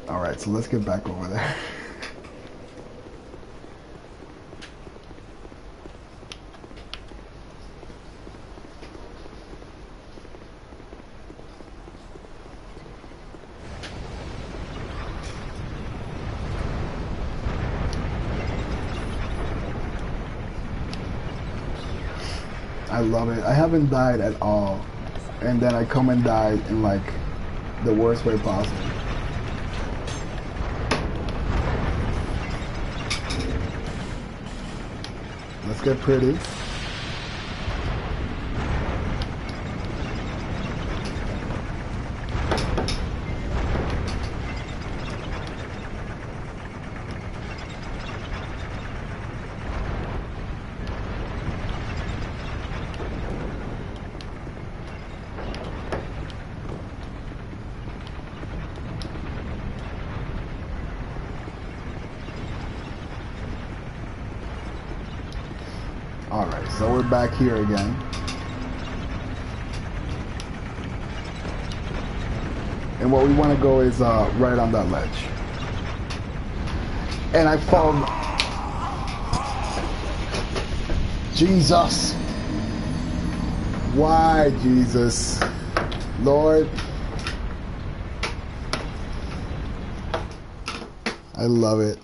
Alright, so let's get back over there. I love it. I haven't died at all. And then I come and die in like the worst way possible. Let's get pretty. Alright, so we're back here again. And what we want to go is right on that ledge. And I fall. Jesus. Why, Jesus? Lord. I love it.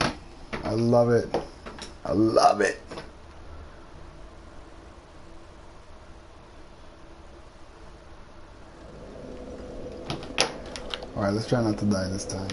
I love it. I love it. Alright, let's try not to die this time.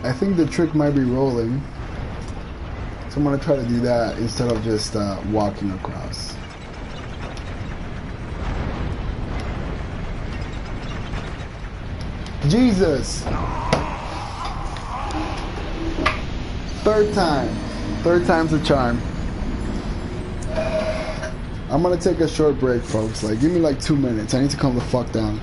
I think the trick might be rolling. So I'm going to try to do that instead of just walking across. Jesus! Third time. Third time's a charm. I'm going to take a short break, folks. Like, give me like 2 minutes. I need to calm the fuck down.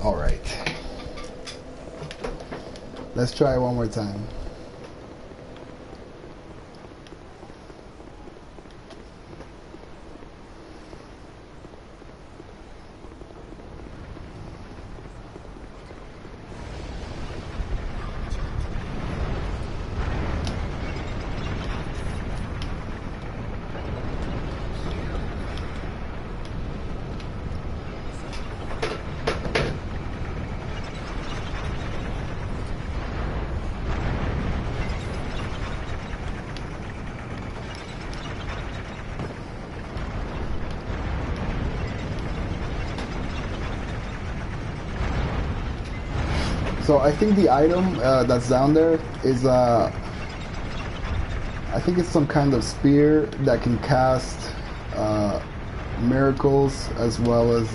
Alright. Let's try it one more time. So I think the item that's down there is I think it's some kind of spear that can cast miracles, as well as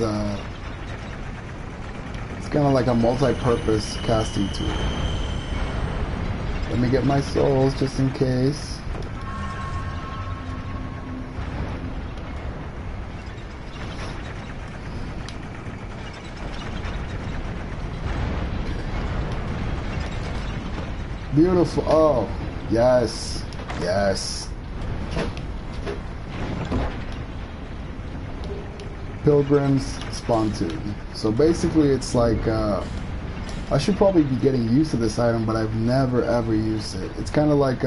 it's kind of like a multi-purpose casting tool. Let me get my souls just in case. Beautiful. Oh, yes. Yes. Pilgrim's Spontoon. So basically it's like, I should probably be getting used to this item, but I've never ever used it. It's kind of like,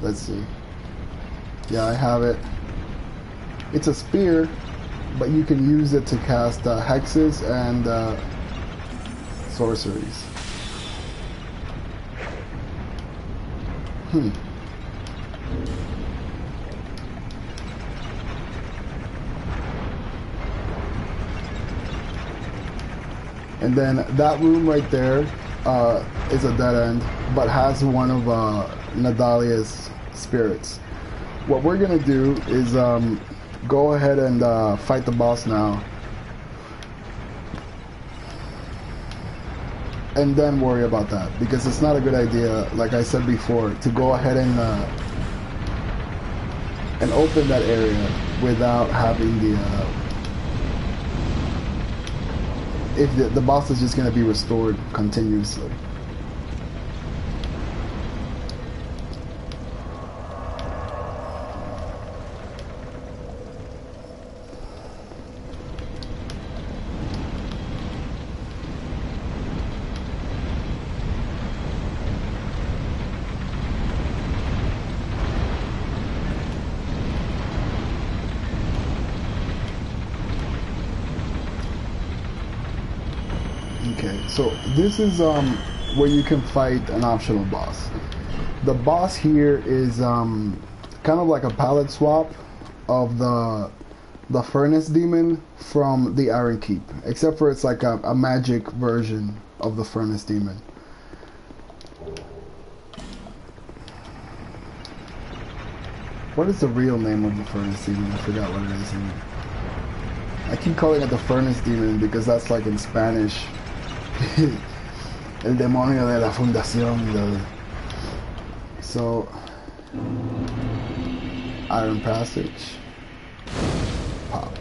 let's see. Yeah, I have it. It's a spear, but you can use it to cast hexes and sorceries. And then that room right there is a dead end, but has one of Nadalia's spirits. What we're gonna do is go ahead and fight the boss now, and then worry about that, because it's not a good idea, like I said before, to go ahead and open that area without having the if the boss is just going to be restored continuously. Okay, so this is where you can fight an optional boss. The boss here is kind of like a palette swap of the Furnace Demon from the Iron Keep, except for it's like a magic version of the Furnace Demon. What is the real name of the Furnace Demon? I forgot what it is. I keep calling it the Furnace Demon because that's like in Spanish. El demonio de la fundación. So, Iron Passage. Pop.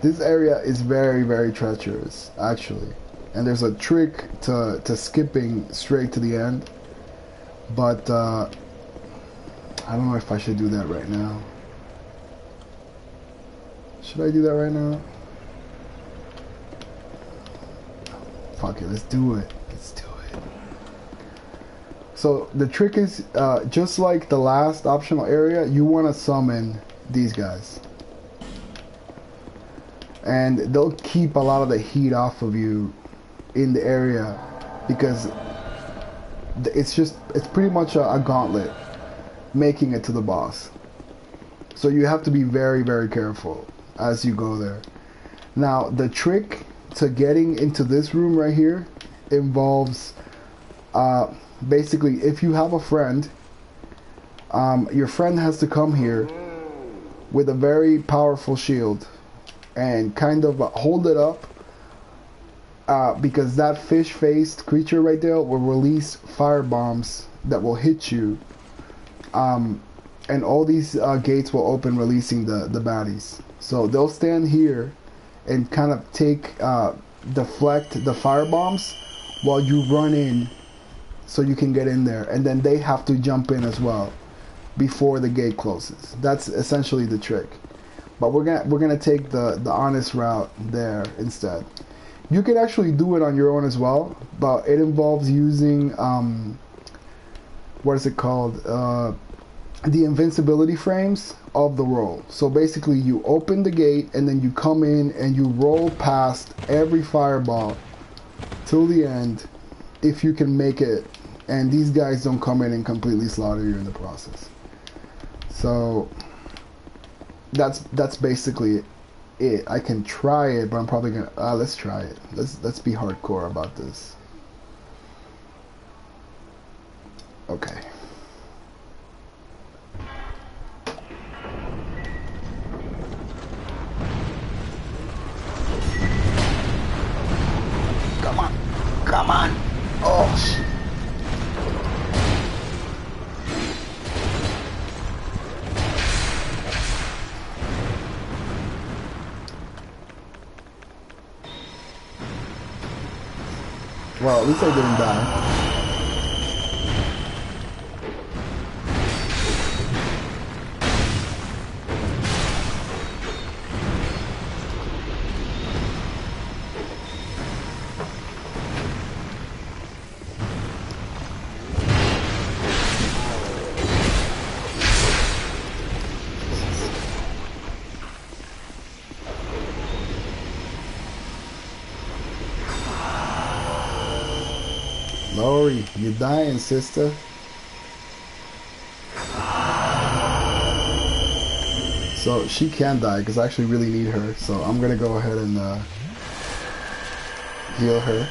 This area is very, very treacherous, actually. And there's a trick to skipping straight to the end. But, I don't know if I should do that right now. Should I do that right now? Fuck it, let's do it. Let's do it. So the trick is, just like the last optional area, you want to summon these guys. And they'll keep a lot of the heat off of you in the area, because it's pretty much a gauntlet making it to the boss. So you have to be very, very careful as you go there. Now, the trick to getting into this room right here involves basically, if you have a friend, your friend has to come here with a very powerful shield and kind of hold it up, because that fish-faced creature right there will release fire bombs that will hit you, and all these gates will open, releasing the baddies. So they'll stand here and kind of take deflect the fire bombs while you run in, so you can get in there, and then they have to jump in as well before the gate closes. That's essentially the trick. But we're gonna take the honest route there instead. You can actually do it on your own as well, but it involves using what is it called? The invincibility frames of the roll. So basically, you open the gate and then you come in and you roll past every fireball till the end, if you can make it, and these guys don't come in and completely slaughter you in the process. So that's basically it. I can try it, but I'm probably gonna let's try it. Let's be hardcore about this. Okay. Come on. Come on. Oh shit. Well, at least I didn't die. Lori, you dying, sister. So she can die because I actually really need her. So I'm gonna go ahead and heal her.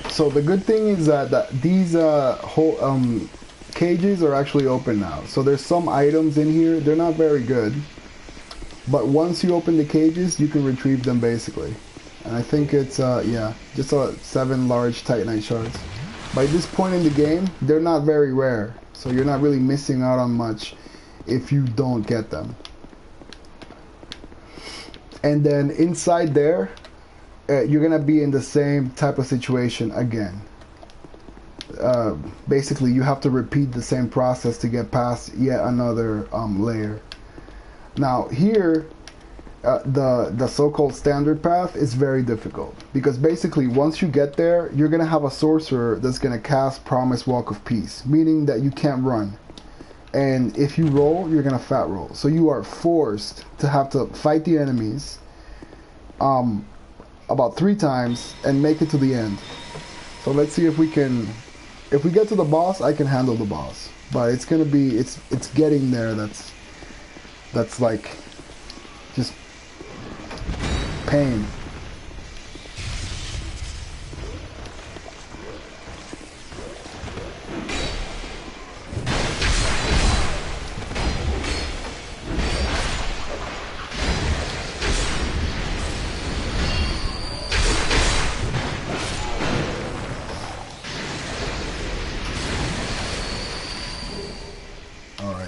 So the good thing is that these whole cages are actually open now. So there's some items in here. They're not very good, but once you open the cages, you can retrieve them basically. And I think it's yeah, just 7 large Titanite shards. By this point in the game, they're not very rare, so you're not really missing out on much if you don't get them. And then inside there, you're gonna be in the same type of situation again. Basically, you have to repeat the same process to get past yet another layer. Now here, the so-called standard path is very difficult because basically once you get there, you're gonna have a sorcerer that's gonna cast Promise Walk of Peace, meaning that you can't run. And if you roll, you're gonna fat roll. So you are forced to have to fight the enemies about 3 times and make it to the end. So let's see if we can, if we get to the boss, I can handle the boss. But it's gonna be, it's getting there that's like just pain.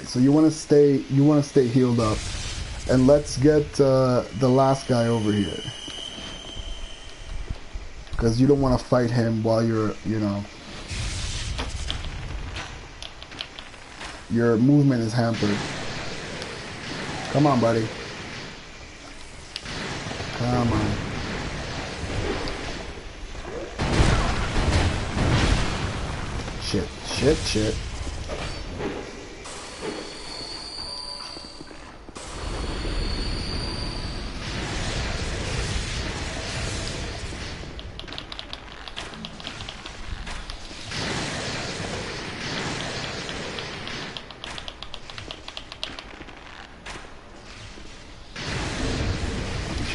So you want to stay healed up, and let's get the last guy over here, because you don't want to fight him while you're, you know, your movement is hampered. Come on, buddy. Come on. Shit.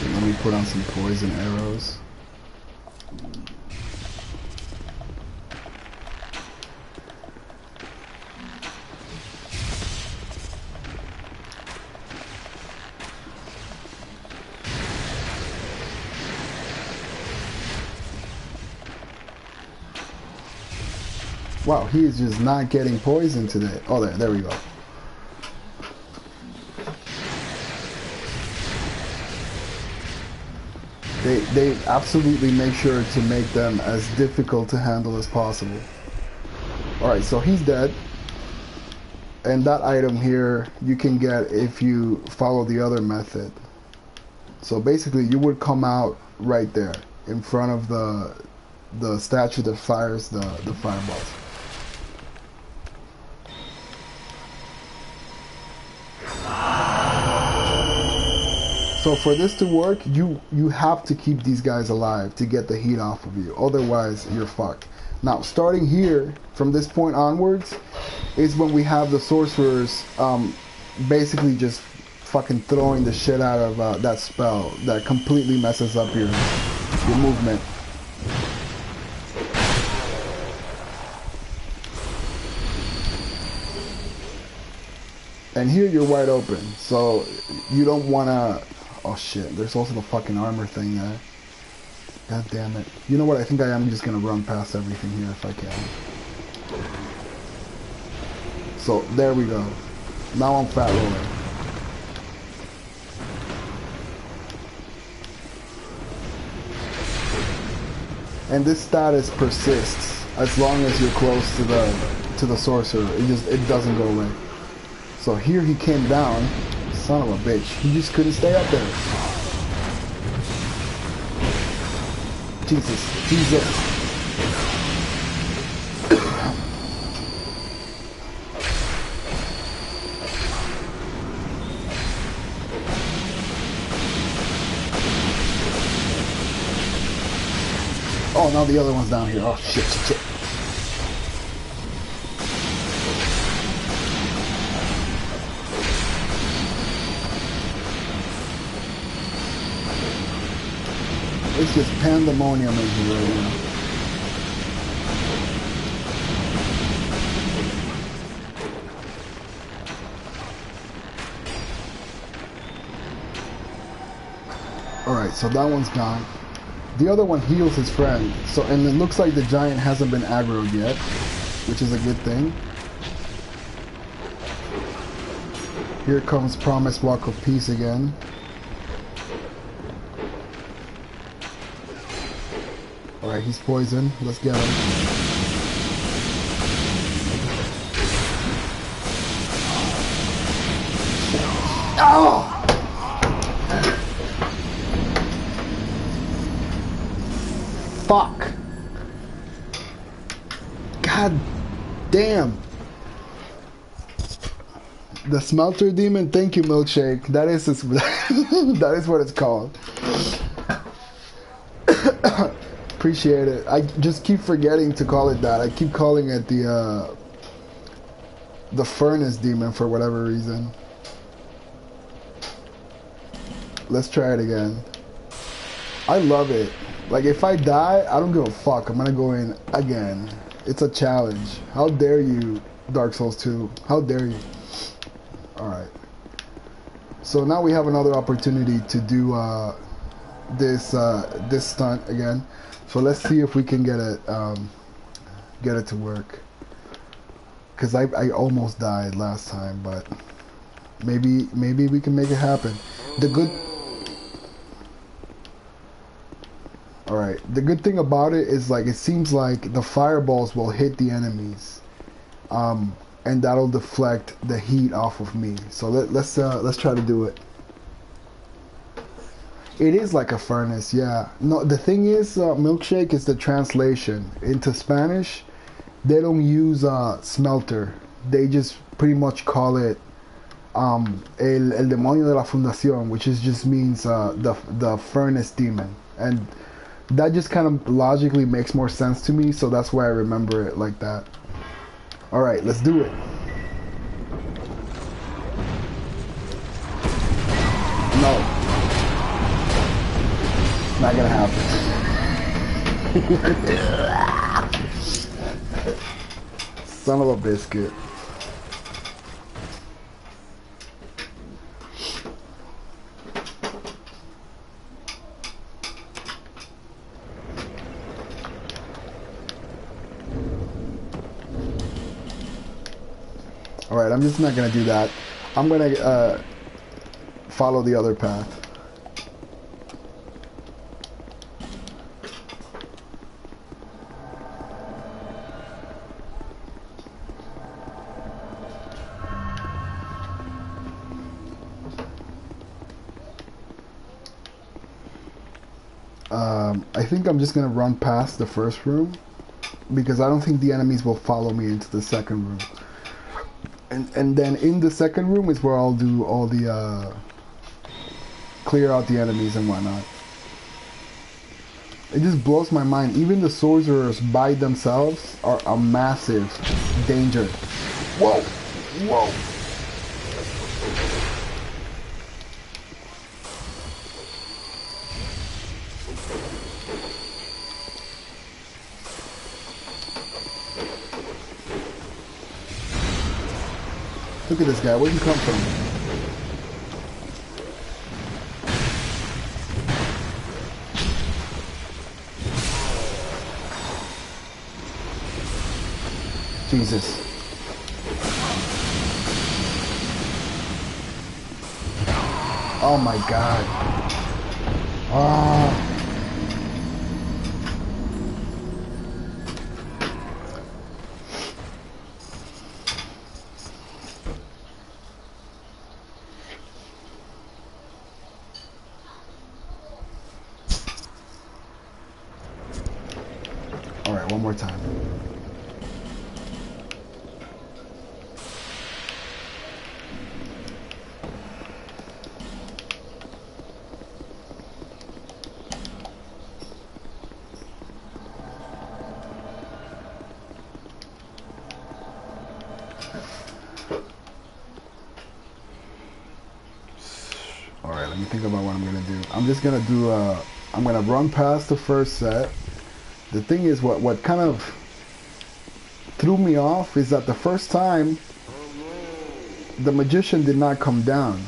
Let me put on some poison arrows. Wow, he is just not getting poisoned today. Oh, there we go. They absolutely make sure to make them as difficult to handle as possible. Alright, so he's dead. And that item here you can get if you follow the other method. So basically you would come out right there in front of the statue that fires the fireballs. So for this to work, you have to keep these guys alive to get the heat off of you. Otherwise, you're fucked. Now, starting here, from this point onwards, is when we have the sorcerers basically just fucking throwing the shit out of that spell that completely messes up your movement. And here you're wide open, so you don't want to... Oh shit, there's also the fucking armor thing there. God damn it. You know what, I think I am just going to run past everything here if I can. So, there we go. Now I'm fat rolling. And this status persists as long as you're close to the sorcerer. It doesn't go away. So here he came down. Son of a bitch. He just couldn't stay up there. Jesus. Oh, now the other one's down here. Oh, shit. It's just pandemonium in here right now. Alright, so that one's gone. The other one heals his friend. So, and it looks like the giant hasn't been aggroed yet, which is a good thing. Here comes Promised Walk of Peace again. Alright, he's poisoned. Let's get him. Oh! Fuck. God damn. The Smelter Demon, thank you, Milkshake. That is that is what it's called. Appreciate it. I just keep forgetting to call it that. I keep calling it the Furnace Demon for whatever reason. Let's try it again. I love it. Like, if I die, I don't give a fuck. I'm gonna go in again. It's a challenge. How dare you, Dark Souls 2? How dare you? Alright. So now we have another opportunity to do this stunt again. So let's see if we can get it to work. Cause I almost died last time, but maybe we can make it happen. Alright, the good thing about it is, like, it seems like the fireballs will hit the enemies, and that'll deflect the heat off of me. So let's try to do it. It is like a furnace, yeah. No, the thing is, Milkshake is the translation into Spanish. They don't use smelter. They just pretty much call it el demonio de la fundación, which just means the furnace demon, and that just kind of logically makes more sense to me. So that's why I remember it like that. All right, let's do it. No. Not gonna happen. Son of a biscuit. Alright, I'm just not gonna do that. I'm gonna follow the other path. I think I'm just gonna run past the first room because I don't think the enemies will follow me into the second room. And then in the second room is where I'll do all the clear out the enemies and whatnot. It just blows my mind. Even the sorcerers by themselves are a massive danger. Whoa! Whoa! Look at this guy. Where'd he come from? Jesus. Oh my God. Ah. All right, one more time. Alright, let me think about what I'm gonna do. I'm just gonna do I'm gonna run past the first set. The thing is, what kind of threw me off is that the first time the magician did not come down,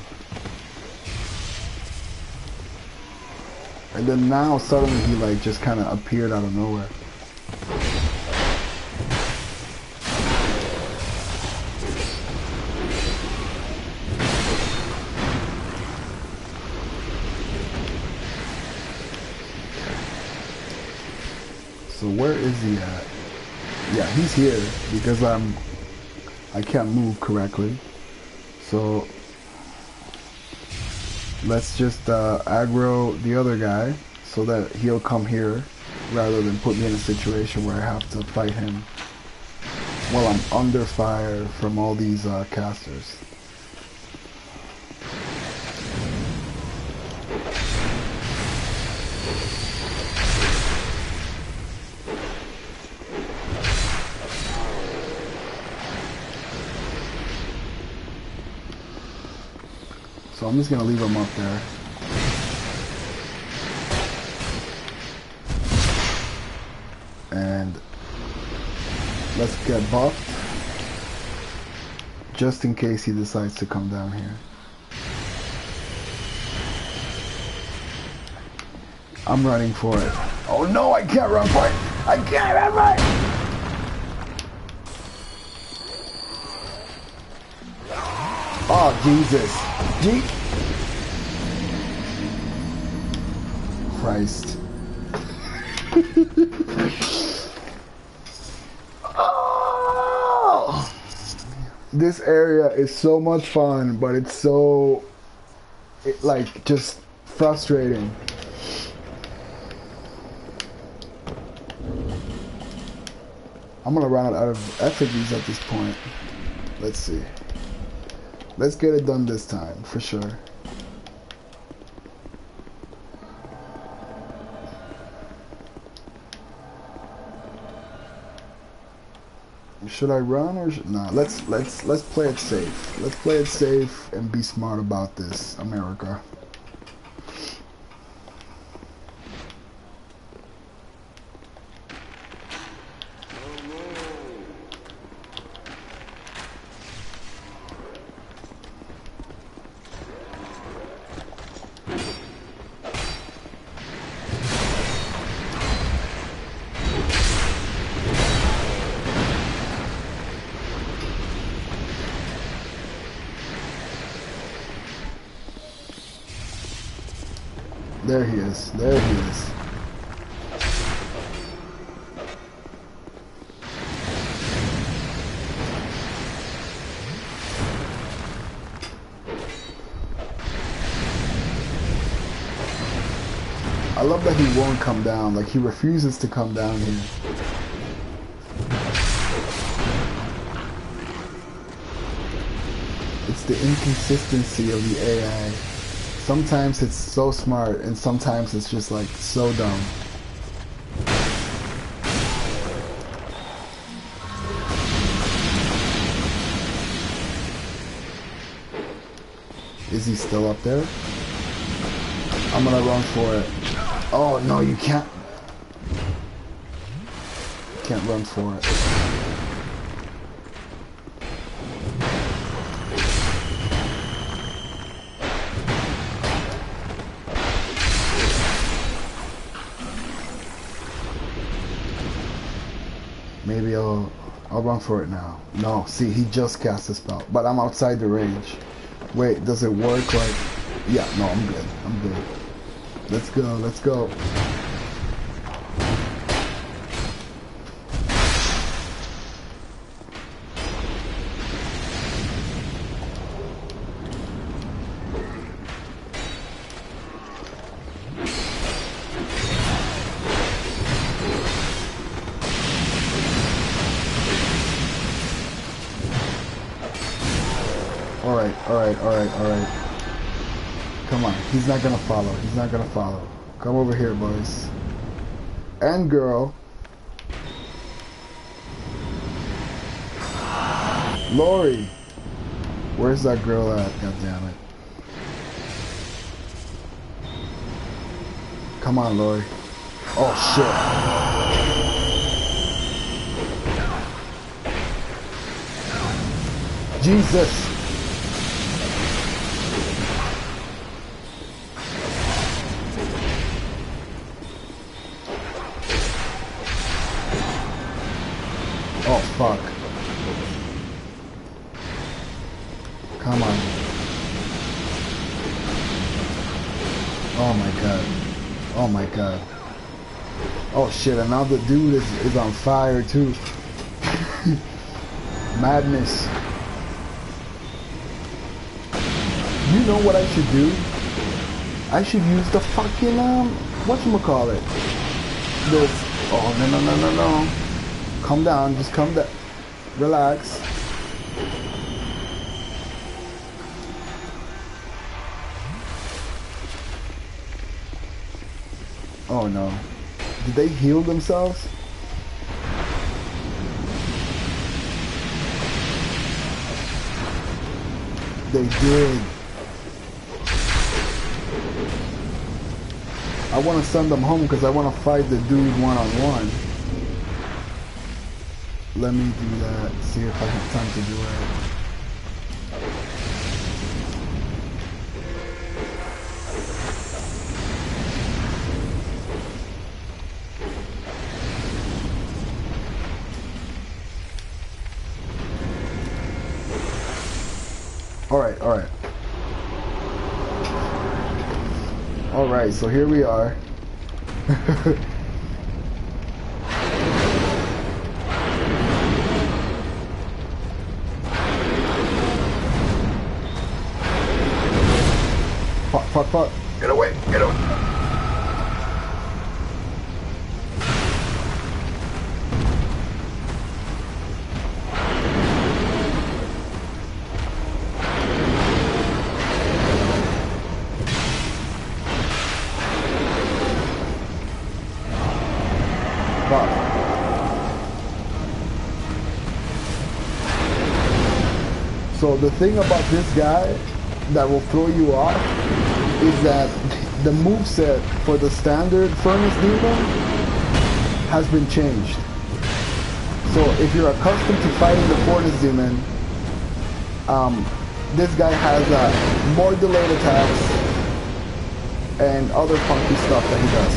and then now suddenly he like just kind of appeared out of nowhere. So where is he at? Yeah, he's here because I can't move correctly. So let's just aggro the other guy so that he'll come here rather than put me in a situation where I have to fight him while I'm under fire from all these casters. So I'm just gonna leave him up there. And let's get buffed just in case he decides to come down here. I'm running for it. Oh no, I can't run for it! I can't run for it! Oh, Jesus. Christ. Oh! This area is so much fun, but it's so, like, just frustrating. I'm gonna run out of effigies at this point. Let's see. Let's get it done this time, for sure. Should I run or no? Let's play it safe. Let's play it safe and be smart about this, America. There he is. There he is. I love that he won't come down. Like, he refuses to come down here. It's the inconsistency of the AI. Sometimes it's so smart, and sometimes it's just like so dumb. Is he still up there? I'm gonna run for it. Oh no, you can't. Can't run for it. Maybe I'll run for it now. No, see, he just cast a spell, but I'm outside the range. Wait, does it work like... Yeah, no, I'm good. I'm good. Let's go, let's go. Alright. Come on, he's not gonna follow. He's not gonna follow. Come over here, boys. And girl. Lori! Where's that girl at? God damn it. Come on, Lori. Oh, shit. Jesus! Oh, fuck. Come on. Oh my god. Oh my god. Oh shit, and now the dude is on fire too. Madness. You know what I should do? I should use the fucking, whatchamacallit? This. Oh, no. Calm down, just calm down. Relax. Oh no. Did they heal themselves? They did. I want to send them home because I want to fight the dude one-on-one. Let me do that, see if I have time to do it. Alright, so here we are. Fuck. Get away. So the thing about this guy that will throw you off is that the moveset for the standard Furnace Demon has been changed. So if you're accustomed to fighting the Furnace Demon, this guy has more delayed attacks and other funky stuff that he does.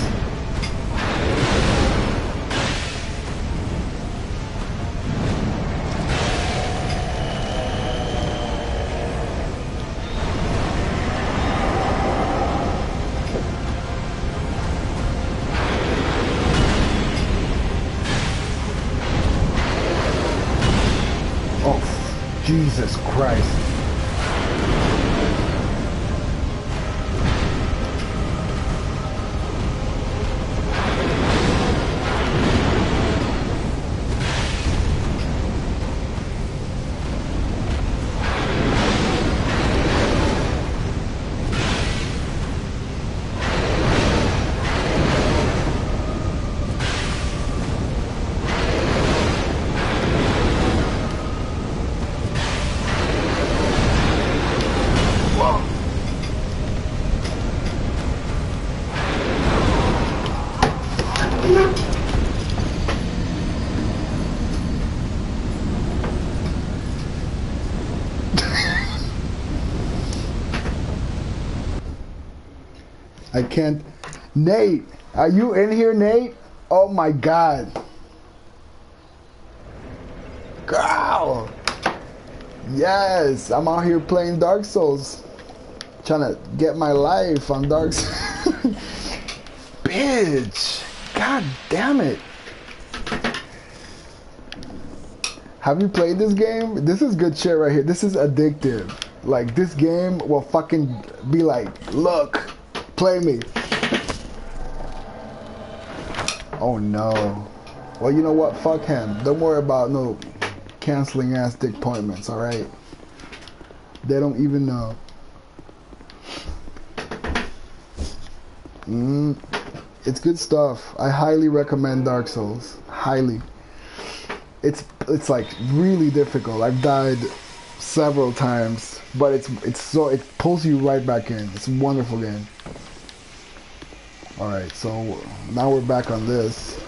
Jesus Christ. I can't. Nate, are you in here, Nate? Oh my God. Girl. Yes, I'm out here playing Dark Souls. Trying to get my life on Dark Souls. Bitch. God damn it. Have you played this game? This is good shit right here. This is addictive. Like, this game will fucking be like, look, play me. Oh no. Well, you know what? Fuck him. Don't worry about no canceling ass dick appointments, alright? They don't even know. It's good stuff. I highly recommend Dark Souls. Highly. It's like really difficult. I've died several times, but it pulls you right back in. It's a wonderful game. Alright, so now we're back on this.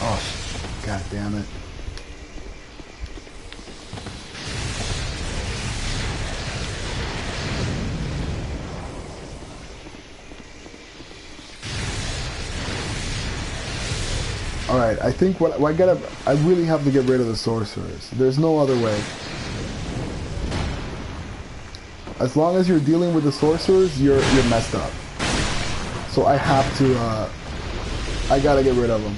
Oh, god damn it. Alright, I think I really have to get rid of the sorcerers. There's no other way. As long as you're dealing with the sorcerers, you're messed up. So I have to, I gotta get rid of them.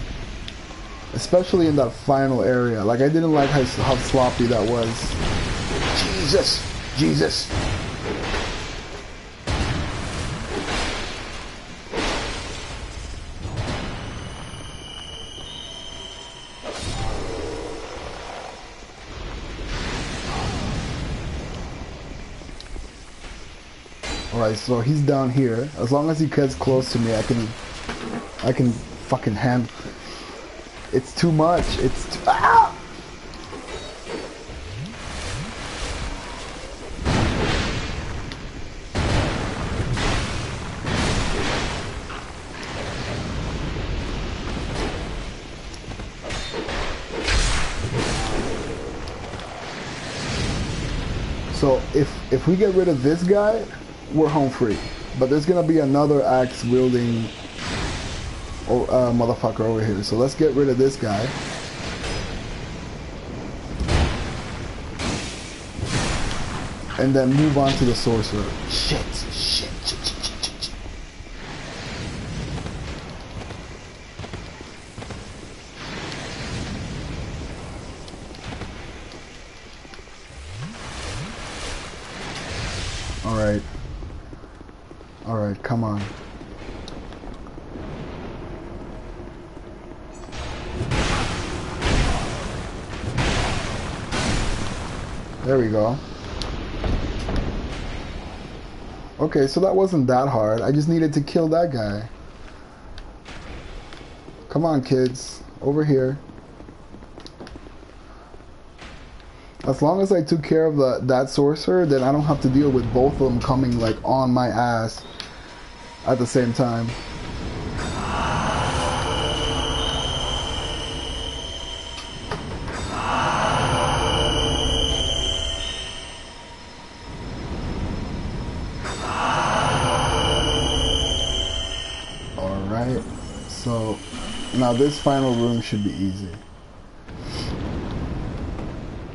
Especially in that final area. Like, I didn't like how sloppy that was. Jesus! Alright, so he's down here. As long as he gets close to me, I can fucking handle. It's too much. Ah! So if we get rid of this guy, we're home free. But there's gonna be another axe wielding motherfucker over here. So let's get rid of this guy. And then move on to the sorcerer. Shit. Alright, come on. There we go. Okay, so that wasn't that hard. I just needed to kill that guy. Come on, kids. Over here. As long as I took care of that sorcerer, then I don't have to deal with both of them coming like on my ass at the same time. Alright, so now this final room should be easy.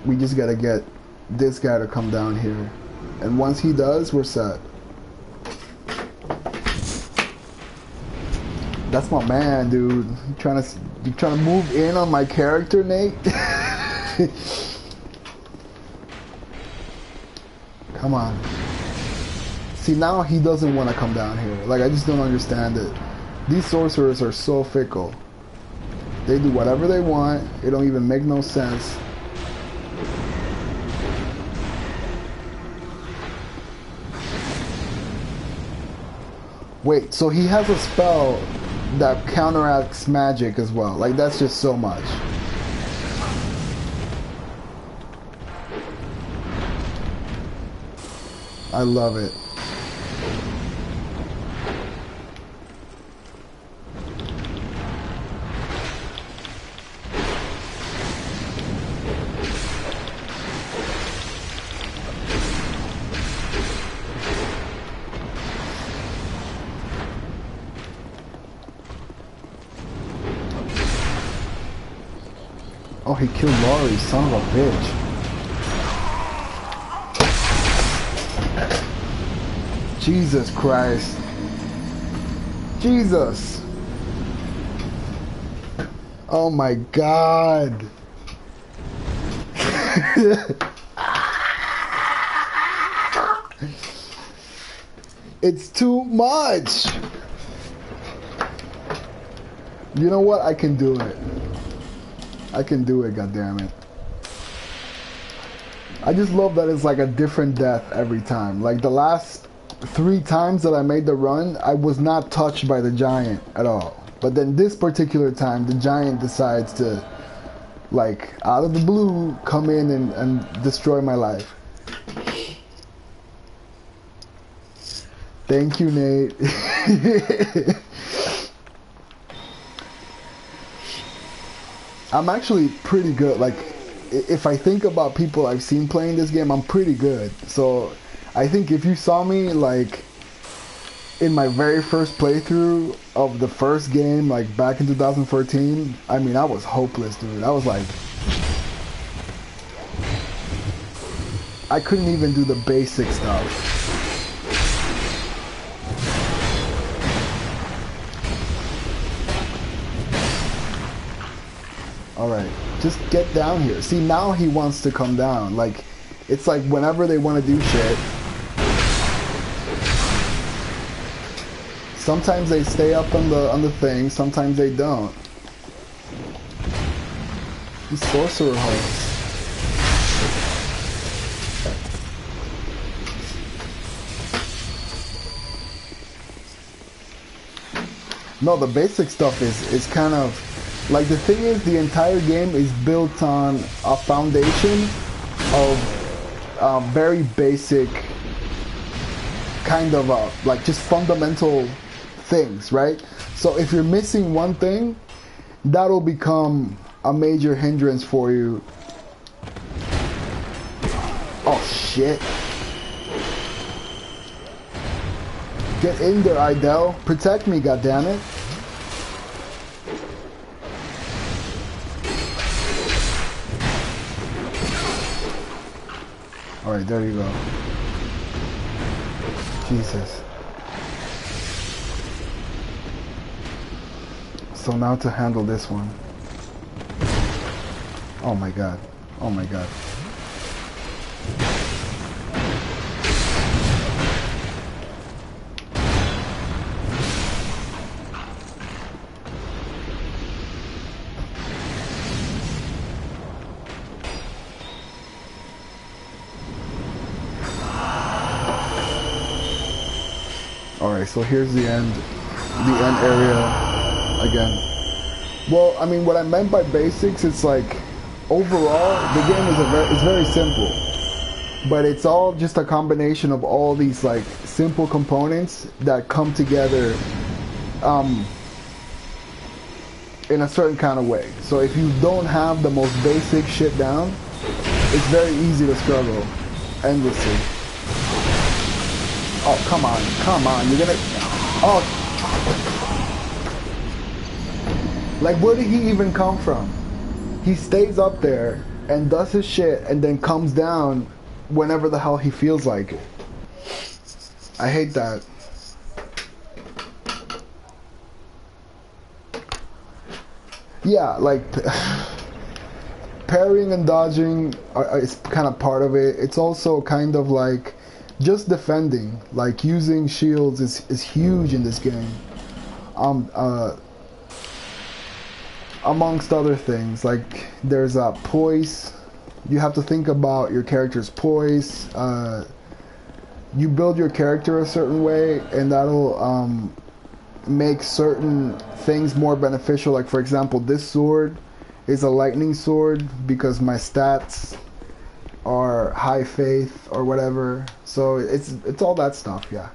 We just gotta get this guy to come down here. And once he does, we're set. That's my man, dude. You trying to move in on my character, Nate? Come on. See, now he doesn't want to come down here. Like, I just don't understand it. These sorcerers are so fickle. They do whatever they want. It don't even make no sense. Wait, so he has a spell that counteracts magic as well. Like, that's just so much. I love it. Oh, he killed Laurie, son of a bitch. Jesus Christ. Jesus. Oh my God. It's too much. You know what? I can do it. I can do it, goddammit. I just love that it's like a different death every time. Like the last 3 times that I made the run, I was not touched by the giant at all. But then this particular time, the giant decides to, like, out of the blue, come in and destroy my life. Thank you, Nate. I'm actually pretty good. Like, if I think about people I've seen playing this game, I'm pretty good. So I think if you saw me, like, in my very first playthrough of the first game, like, back in 2014, I mean, I was hopeless, dude. I was like, I couldn't even do the basic stuff. Alright, just get down here. See, now he wants to come down. Like, it's like whenever they want to do shit, sometimes they stay up on the thing, sometimes they don't. These sorcerer hoes. No, the basic stuff is kind of... Like, the thing is, the entire game is built on a foundation of very basic kind of like just fundamental things, right? So if you're missing one thing, that'll become a major hindrance for you. Oh shit. Get in there, Idel. Protect me, goddammit. Alright, there you go. Jesus. So now to handle this one. Oh my god. Oh my god. Alright, so here's the end area again. Well, I mean, what I meant by basics, it's like, overall, the game is very simple. But it's all just a combination of all these, like, simple components that come together in a certain kind of way. So if you don't have the most basic shit down, it's very easy to struggle endlessly. Oh, come on, you're gonna... Oh. Like, where did he even come from? He stays up there and does his shit and then comes down whenever the hell he feels like it. I hate that. Yeah, like parrying and dodging is kind of part of it. It's also kind of like just defending. Like using shields is huge in this game. Amongst other things, like there's a poise. You have to think about your character's poise. You build your character a certain way, and that'll make certain things more beneficial. Like for example, this sword is a lightning sword because my stats are high faith or whatever. So it's all that stuff, yeah.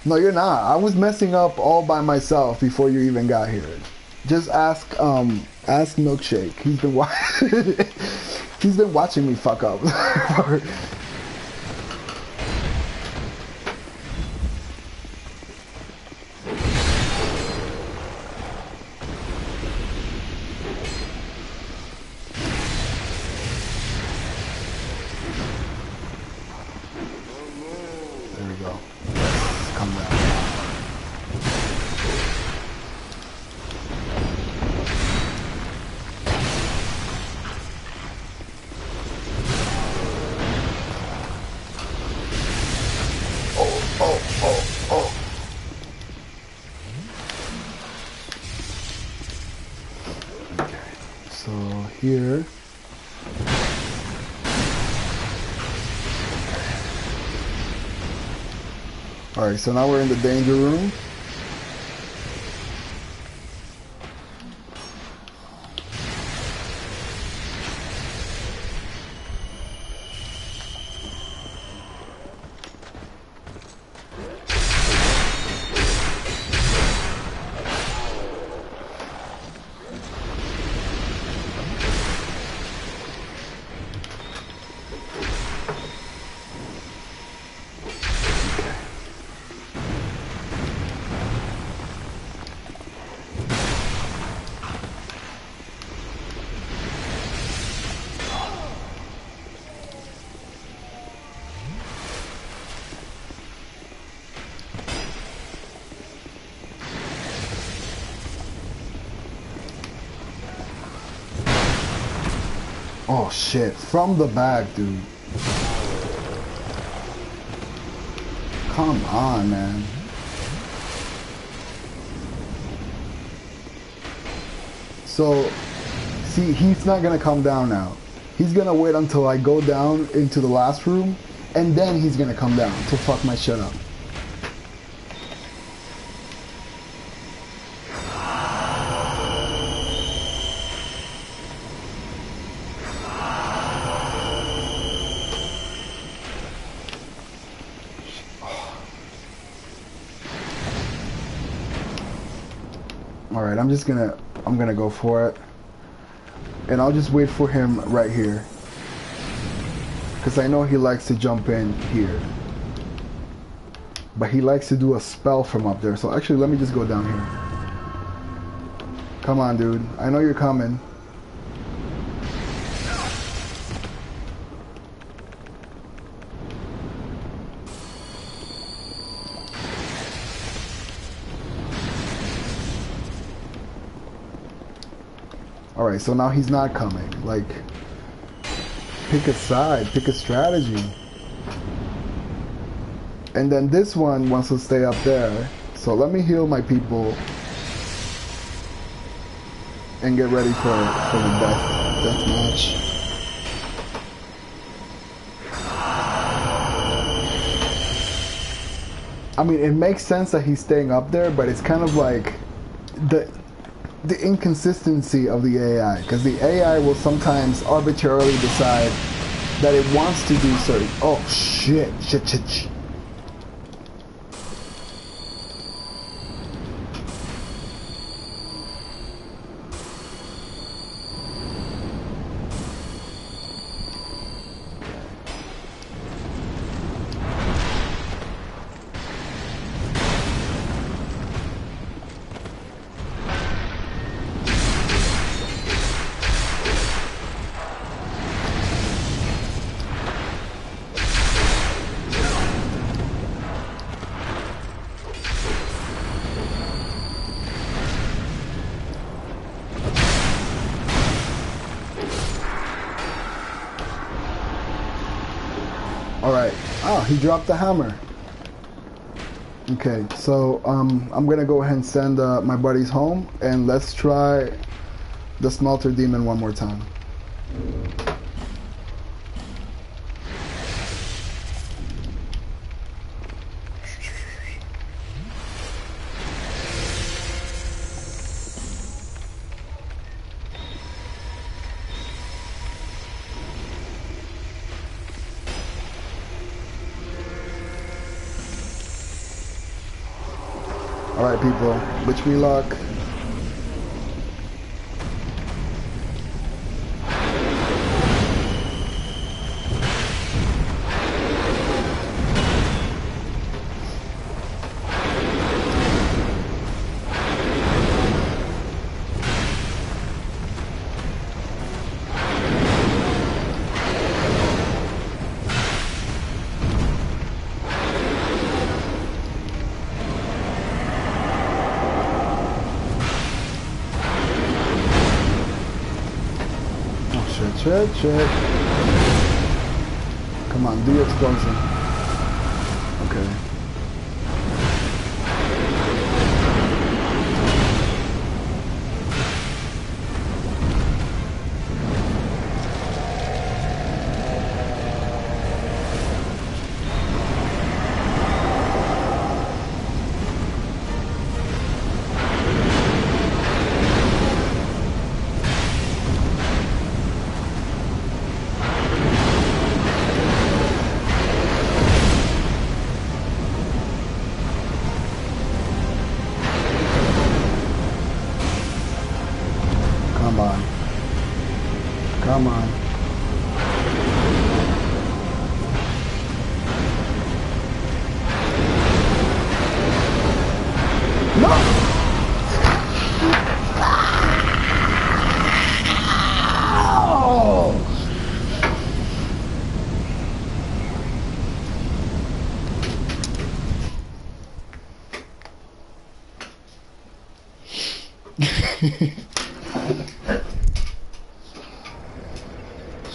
No, you're not. I was messing up all by myself before you even got here. Just ask Milkshake. He's been watching me fuck up. There we go. Come down. Oh. Okay. So here. Alright, so now we're in the danger room. Oh shit, from the back, dude. Come on, man. So, see, he's not gonna come down now. He's gonna wait until I go down into the last room, and then he's gonna come down to fuck my shit up. Alright, I'm gonna go for it. And I'll just wait for him right here. Because I know he likes to jump in here. But he likes to do a spell from up there. So actually, let me just go down here. Come on, dude. I know you're coming. Alright, so now he's not coming. Like, pick a side, pick a strategy. And then this one wants to stay up there. So let me heal my people and get ready for the death match. I mean, it makes sense that he's staying up there, but it's kind of like the inconsistency of the AI, because the AI will sometimes arbitrarily decide that it wants to do certain. Oh shit. he dropped the hammer. Okay, so I'm gonna go ahead and send my buddies home, and let's try the smelter demon one more time. Alright people, wish me luck. Shit. Come on, do your explosion. Okay. Come on. No!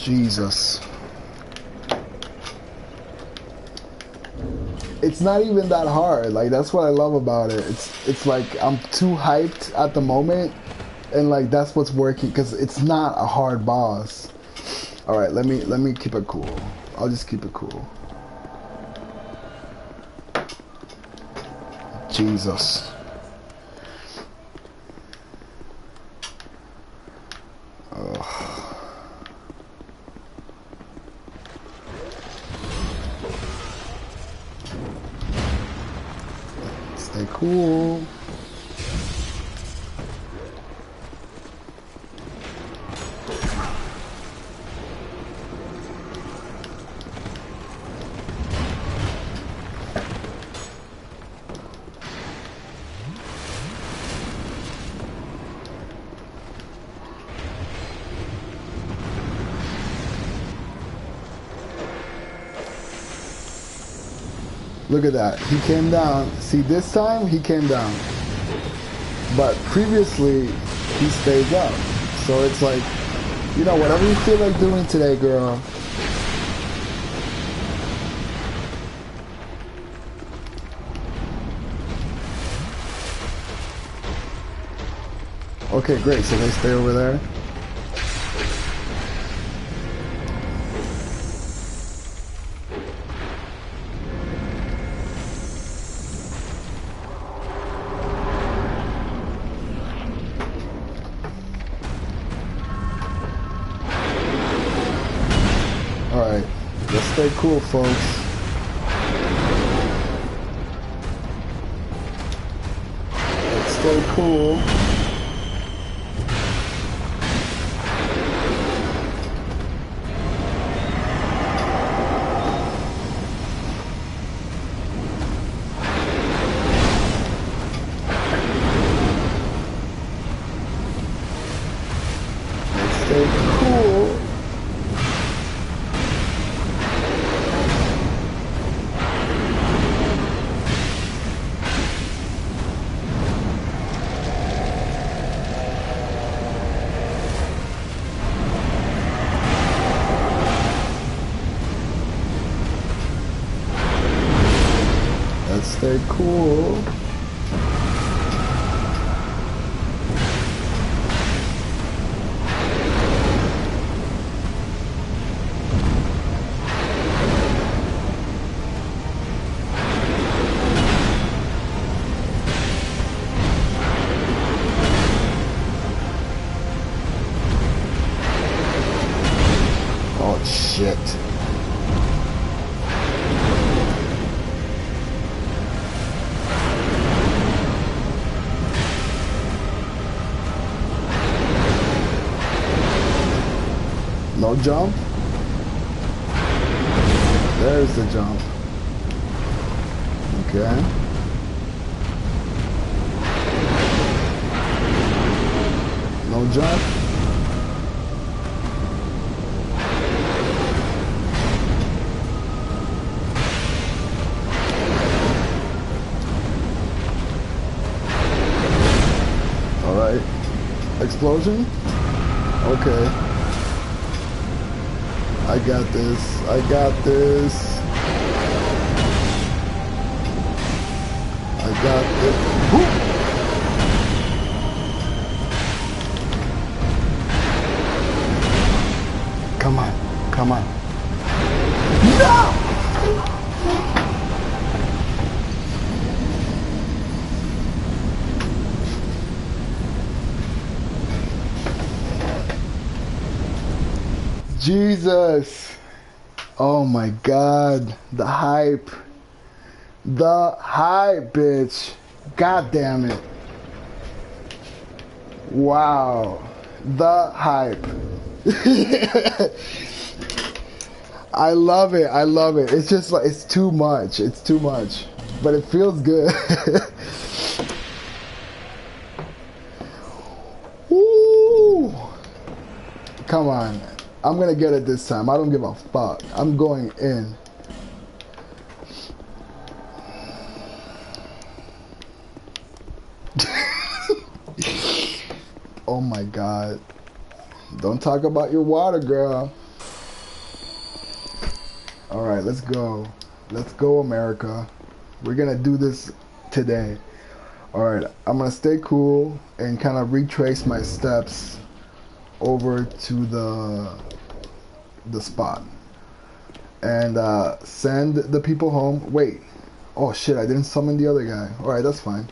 Jesus. It's not even that hard. Like, that's what I love about it. It's like I'm too hyped at the moment, and like that's what's working, because it's not a hard boss. All right, let me keep it cool. I'll just keep it cool. Jesus. Stay cool. Look at that. He came down. See, this time he came down. But previously, he stayed up. So it's like, you know, whatever you feel like doing today, girl. Okay, great. So they stay over there. Alright, let's stay cool, folks. Let's stay cool. Let's stay cool. No jump. There's the jump. Okay. No jump. All right. Explosion. Okay. I got this. I got this. I got this. Woo! Come on. Come on. No! Jesus. Oh my God. The hype. The hype, bitch. God damn it. Wow. The hype. I love it. I love it. It's just like, it's too much. It's too much. But it feels good. Woo! Come on. I'm gonna get it this time. I don't give a fuck. I'm going in. Oh my God. Don't talk about your water, girl. Alright, let's go. Let's go, America. We're gonna do this today. Alright, I'm gonna stay cool and kind of retrace my steps over to the spot. And send the people home. Wait. Oh shit, I didn't summon the other guy. Alright, that's fine.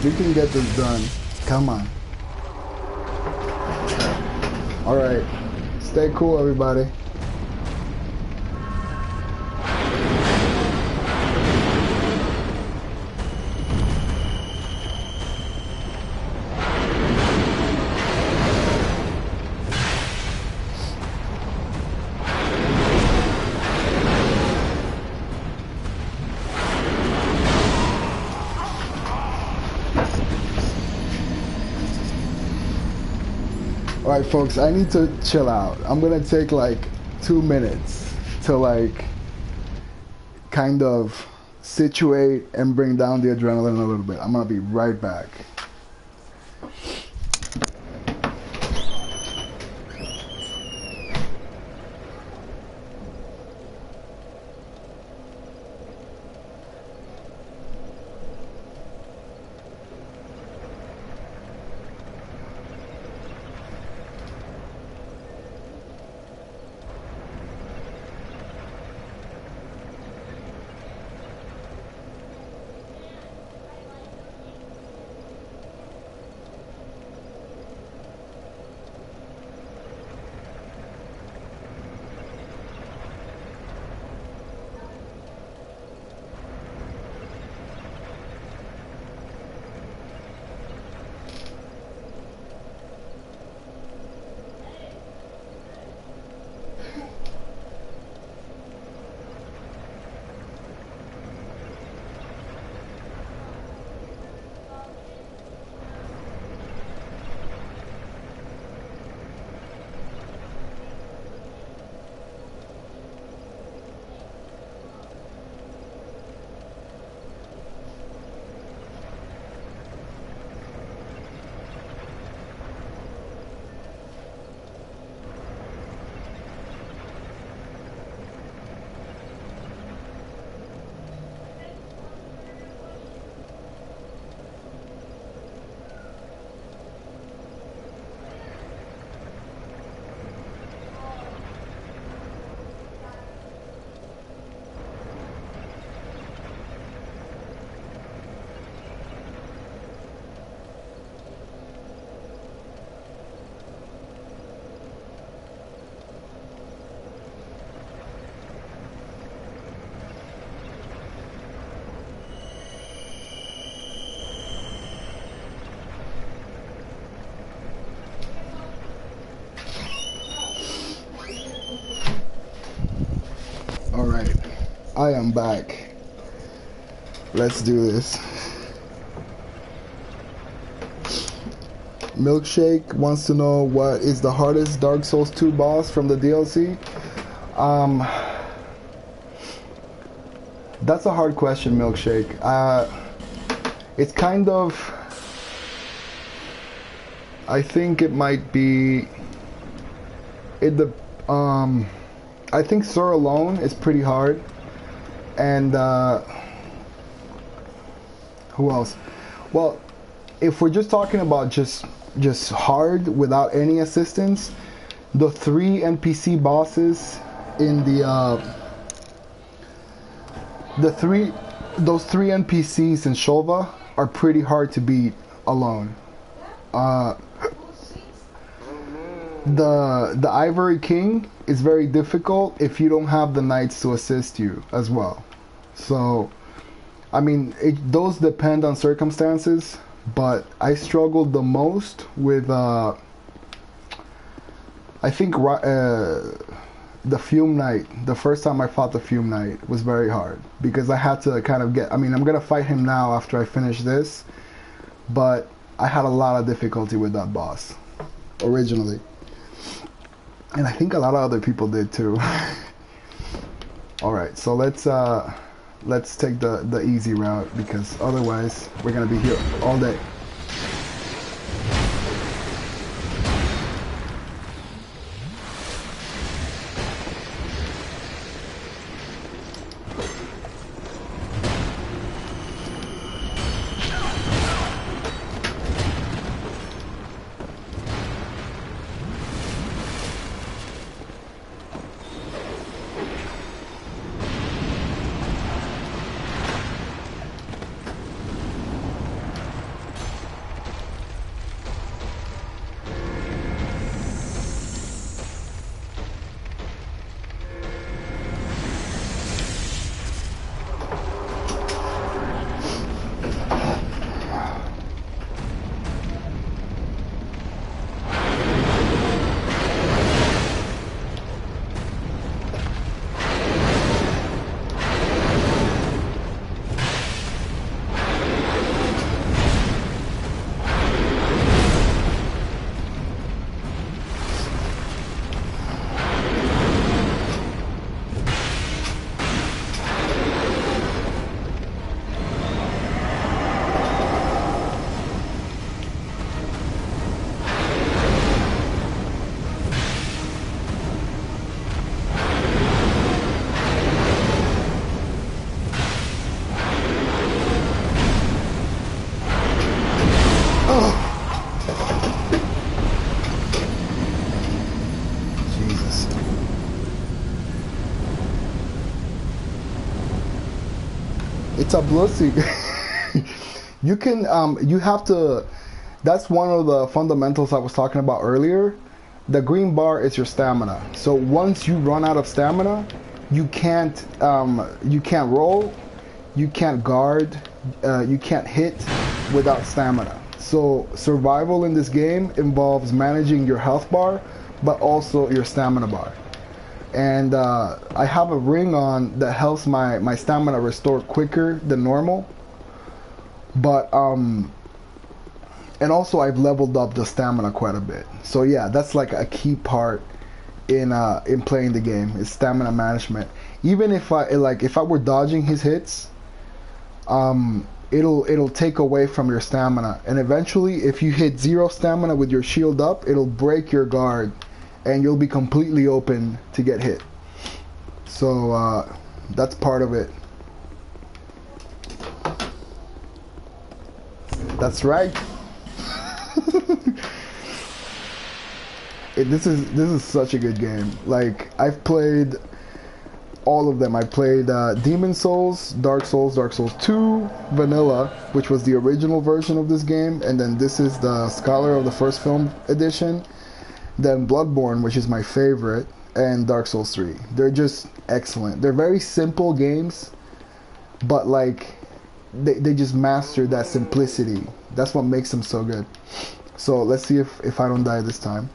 We can get this done. Come on. Alright. Stay cool, everybody. Alright folks, I need to chill out. I'm gonna take like 2 minutes to like kind of situate and bring down the adrenaline a little bit. I'm gonna be right back. I am back. Let's do this. Milkshake wants to know what is the hardest Dark Souls 2 boss from the DLC. That's a hard question, Milkshake. It's kind of... I think it might be... I think Sir alone is pretty hard. And, who else? Well, if we're just talking about just hard without any assistance, the 3 NPC bosses in those 3 NPCs in Shova are pretty hard to beat alone. The Ivory King is very difficult if you don't have the knights to assist you as well. So, I mean, those depend on circumstances, but I struggled the most with, I think, the Fume Knight. The first time I fought the Fume Knight was very hard, because I had to kind of get, I mean, I'm going to fight him now after I finish this, but I had a lot of difficulty with that boss, originally. And I think a lot of other people did too. Alright, so let's take the easy route, because otherwise we're gonna be here all day. It's a blossy. You can, you have to, that's one of the fundamentals I was talking about earlier. The green bar is your stamina. So once you run out of stamina, you can't roll, you can't guard, you can't hit without stamina. So survival in this game involves managing your health bar, but also your stamina bar. And I have a ring on that helps my stamina restore quicker than normal. But and also I've leveled up the stamina quite a bit. So yeah, that's like a key part in playing the game, is stamina management. Even if I were dodging his hits, it'll take away from your stamina. And eventually, if you hit 0 stamina with your shield up, it'll break your guard, and you'll be completely open to get hit. So that's part of it. That's right. This is such a good game. Like, I've played all of them. I played Demon Souls, Dark Souls 2, Vanilla, which was the original version of this game, and then this is the Scholar of the First Film edition. Then Bloodborne, which is my favorite, and Dark Souls 3. They're just excellent. They're very simple games, but like they just master that simplicity. That's what makes them so good. So let's see if I don't die this time.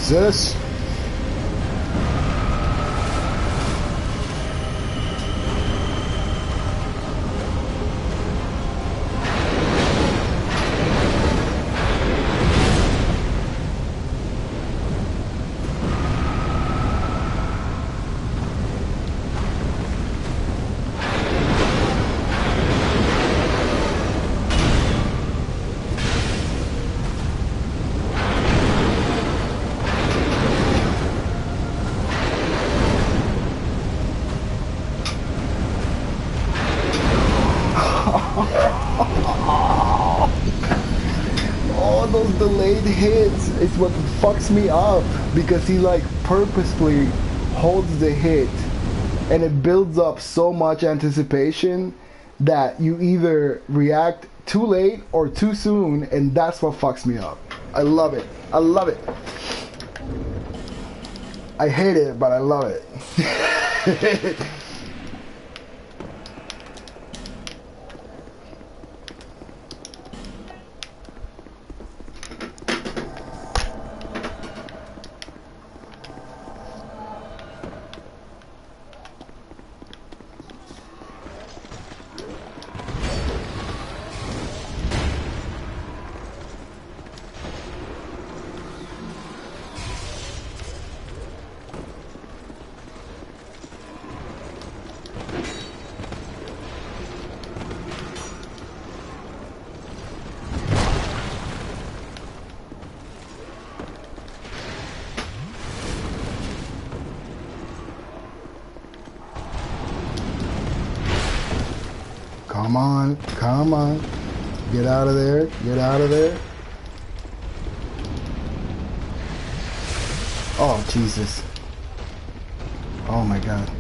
Jesus. All those delayed hits is what fucks me up, because he like purposefully holds the hit and it builds up so much anticipation that you either react too late or too soon, and that's what fucks me up. I love it. I love it. I hate it, but I love it. Come on, come on. Get out of there, get out of there. Oh, Jesus. Oh my God.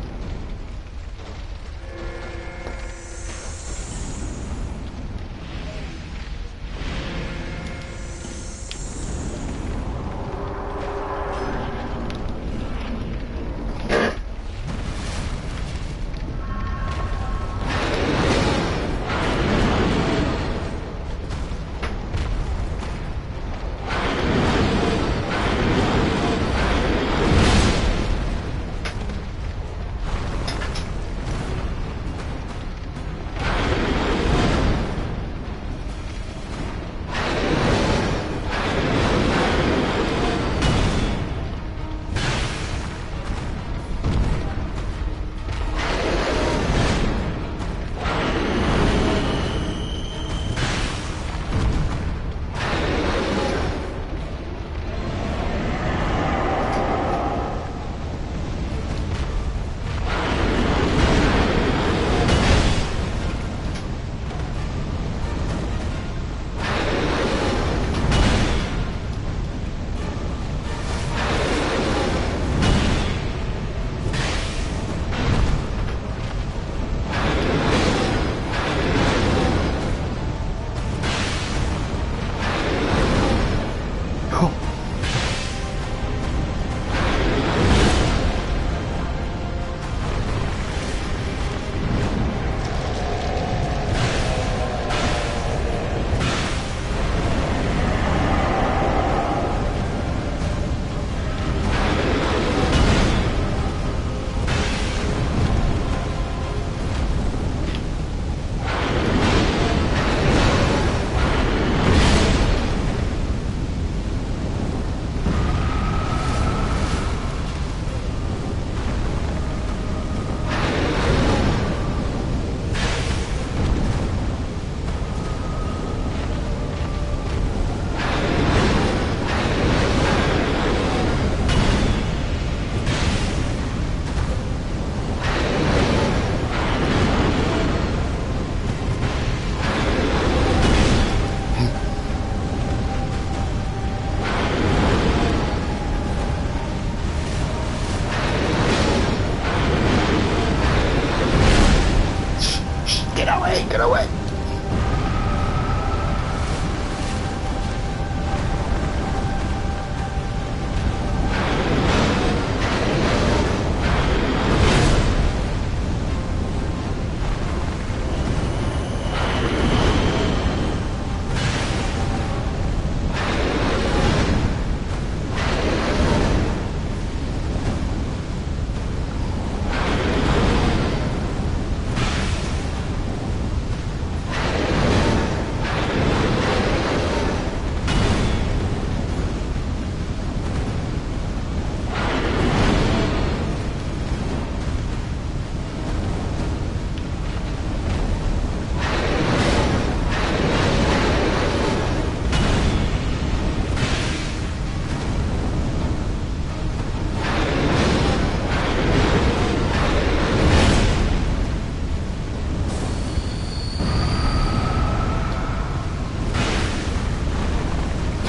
Get away!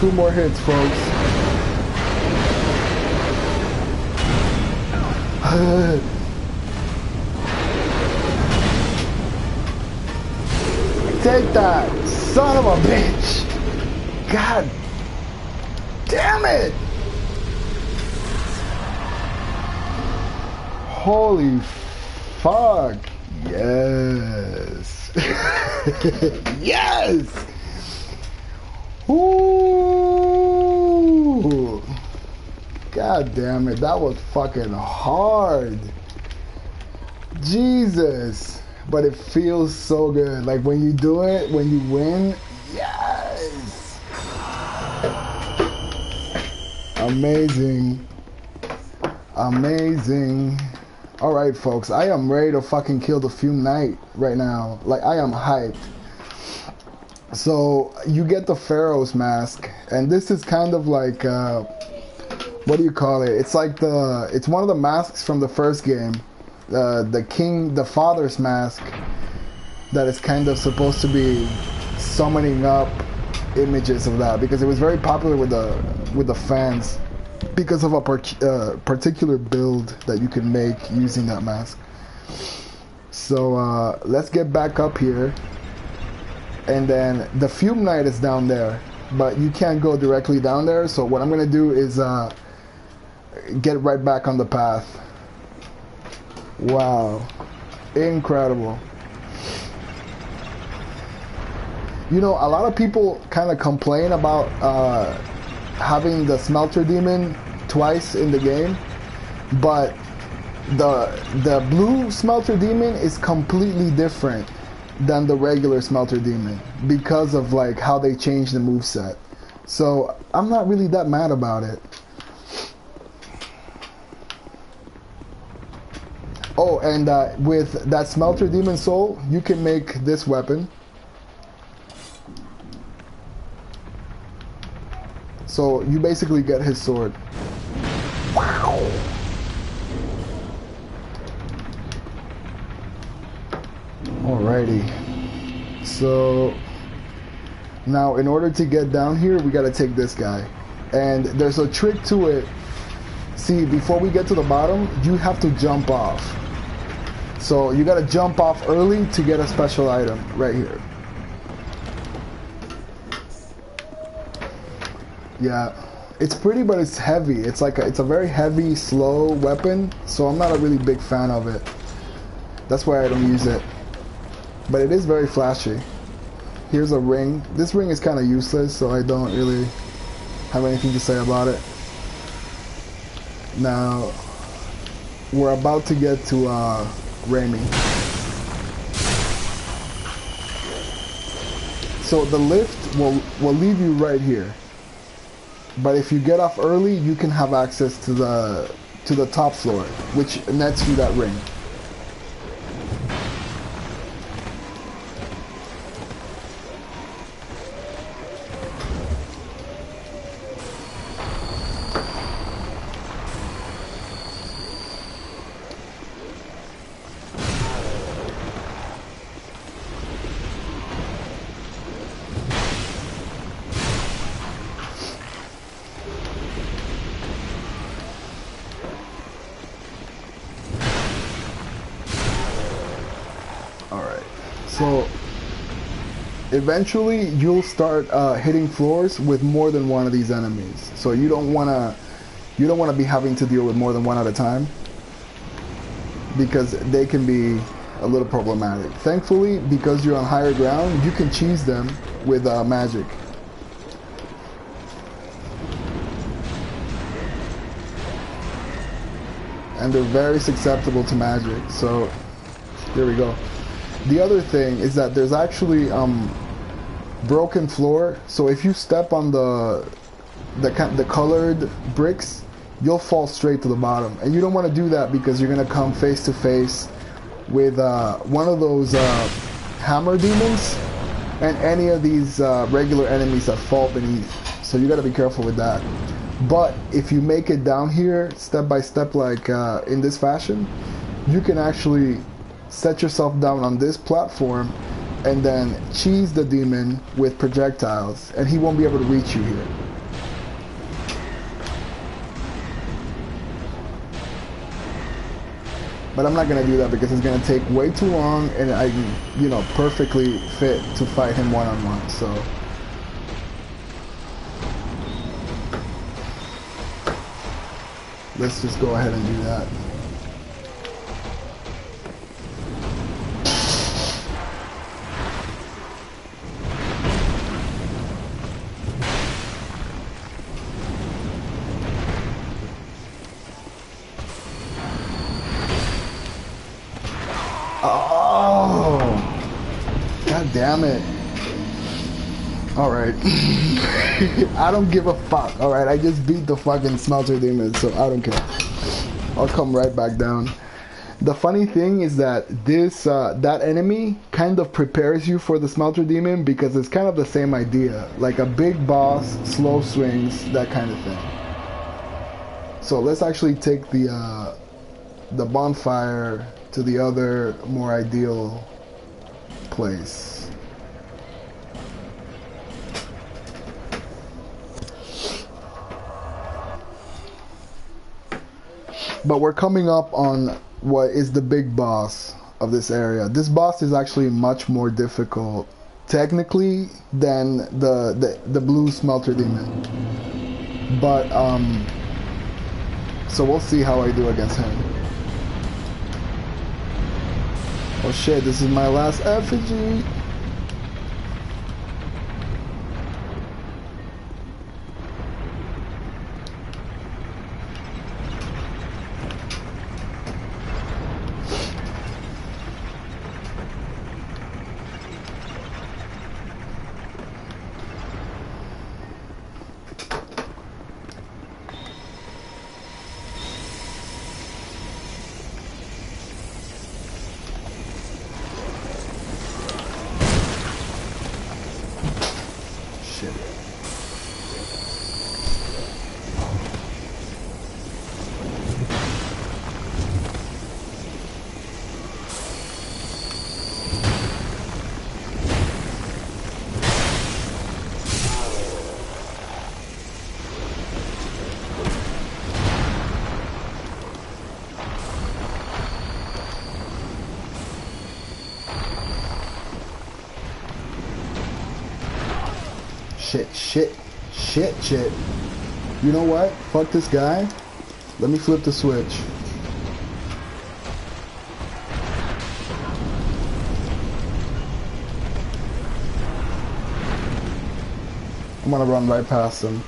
2 more hits, folks. Take that, son of a bitch! God damn it! Holy fuck! Yes! Yes! Ooh! God damn it, that was fucking hard. Jesus! But it feels so good. Like when you do it, when you win, yes! Amazing. Amazing. Alright, folks, I am ready to fucking kill the Fume Knight right now. Like, I am hyped. So, you get the Pharaoh's mask, and this is kind of like, what do you call it? It's like it's one of the masks from the first game. The Father's mask that is kind of supposed to be summoning up images of that, because it was very popular with the fans because of a particular build that you can make using that mask. So let's get back up here, and then the Fume Knight is down there, but you can't go directly down there. So what I'm gonna do is get right back on the path. Wow, incredible. You know, a lot of people kind of complain about having the Smelter Demon twice in the game, but the blue Smelter Demon is completely different than the regular Smelter Demon because of like how they changed the moveset. So I'm not really that mad about it. Oh, and with that Smelter Demon Soul, you can make this weapon. So you basically get his sword. Wow. Alrighty. So now in order to get down here, we gotta take this guy. And there's a trick to it. See, before we get to the bottom, you have to jump off. So you gotta jump off early to get a special item right here. Yeah, it's pretty, but it's heavy. It's like it's a very heavy, slow weapon, so I'm not a really big fan of it. That's why I don't use it. But it is very flashy. Here's a ring. This ring is kind of useless, so I don't really have anything to say about it. Now, we're about to get to Raimi. So the lift will leave you right here. But if you get off early, you can have access to the top floor, which nets you that ring. So eventually you'll start hitting floors with more than one of these enemies. So you don't wanna be having to deal with more than one at a time, because they can be a little problematic. Thankfully, because you're on higher ground, you can cheese them with magic. And they're very susceptible to magic. So here we go. The other thing is that there's actually broken floor, so if you step on the colored bricks, you'll fall straight to the bottom, and you don't want to do that because you're gonna come face to face with one of those hammer demons and any of these regular enemies that fall beneath. So you got to be careful with that. But if you make it down here step by step, like in this fashion, you can actually set yourself down on this platform and then cheese the demon with projectiles, and he won't be able to reach you here. But I'm not gonna do that because it's gonna take way too long, and I, you know, perfectly fit to fight him one-on-one. So let's just go ahead and do that. Oh, god damn it. Alright. I don't give a fuck. Alright, I just beat the fucking smelter demon, so I don't care. I'll come right back down. The funny thing is that this that enemy kind of prepares you for the smelter demon because it's kind of the same idea. Like a big boss, slow swings, that kind of thing. So let's actually take the bonfire to the other more ideal place. But we're coming up on what is the big boss of this area. This boss is actually much more difficult technically than the blue smelter demon. But so we'll see how I do against him. Oh shit, this is my last effigy. Shit. You know what? Fuck this guy. Let me flip the switch. I'm gonna run right past him.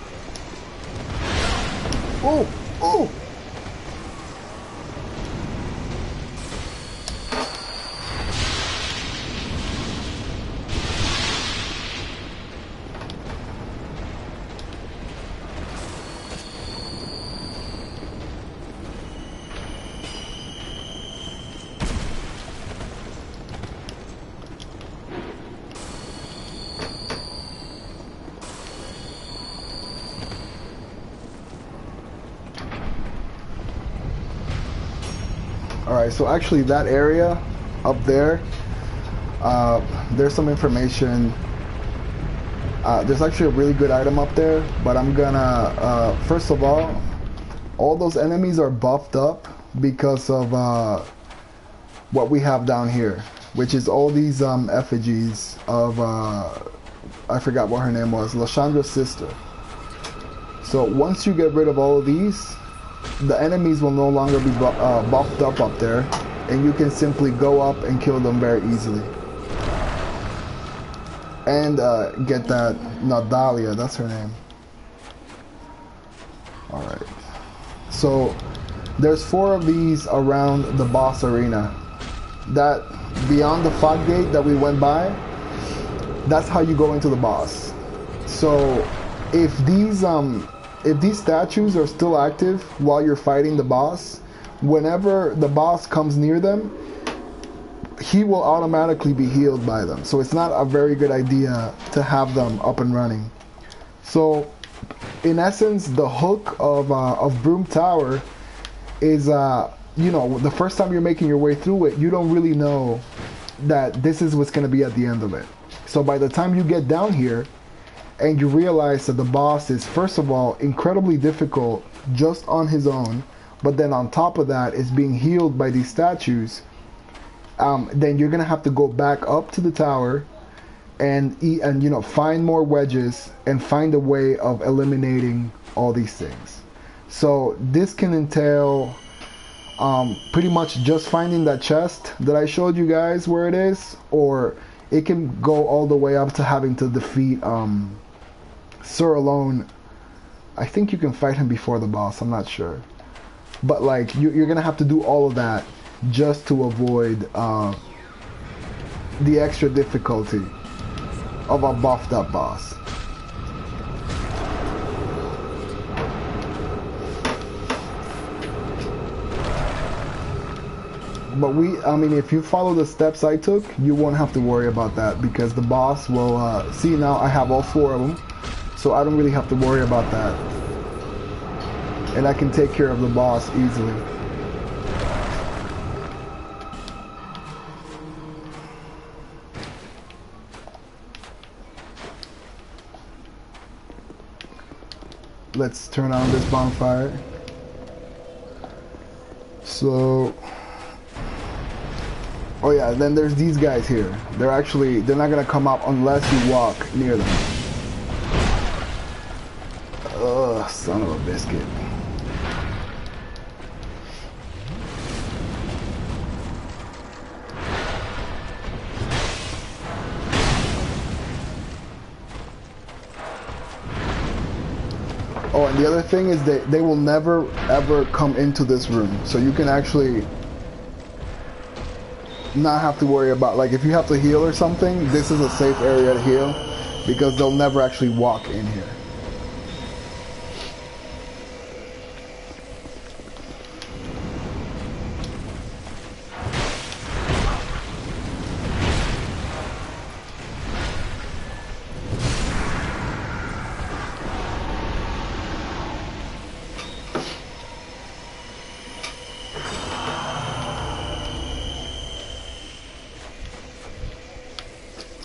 Oh! Oh! Alright, so actually that area up there, there's some information. There's actually a really good item up there, but I'm gonna, first of all those enemies are buffed up because of what we have down here, which is all these effigies of, I forgot what her name was, Lashandra's sister. So once you get rid of all of these, the enemies will no longer be buffed up there, and you can simply go up and kill them very easily. And get that Nadalia, that's her name. Alright. So there's 4 of these around the boss arena. That beyond the fog gate that we went by, that's how you go into the boss. So if these statues are still active while you're fighting the boss, whenever the boss comes near them, he will automatically be healed by them. So it's not a very good idea to have them up and running. So in essence, the hook of Broom Tower is, you know, the first time you're making your way through it, you don't really know that this is what's going to be at the end of it. So by the time you get down here, and you realize that the boss is, first of all, incredibly difficult just on his own, but then on top of that is being healed by these statues, then you're gonna have to go back up to the tower and find more wedges and find a way of eliminating all these things. So this can entail pretty much just finding that chest that I showed you guys where it is, or it can go all the way up to having to defeat Sir Alone. I think you can fight him before the boss, I'm not sure, but like you're gonna have to do all of that just to avoid the extra difficulty of a buffed up boss. But if you follow the steps I took, you won't have to worry about that, because the boss will, see, now I have all 4 of them, so I don't really have to worry about that. And I can take care of the boss easily. Let's turn on this bonfire. So, oh yeah, then there's these guys here. They're not gonna come up unless you walk near them. Ugh, son of a biscuit. Oh, and the other thing is that they will never ever come into this room, so you can actually not have to worry about, like, if you have to heal or something, this is a safe area to heal, because they'll never actually walk in here.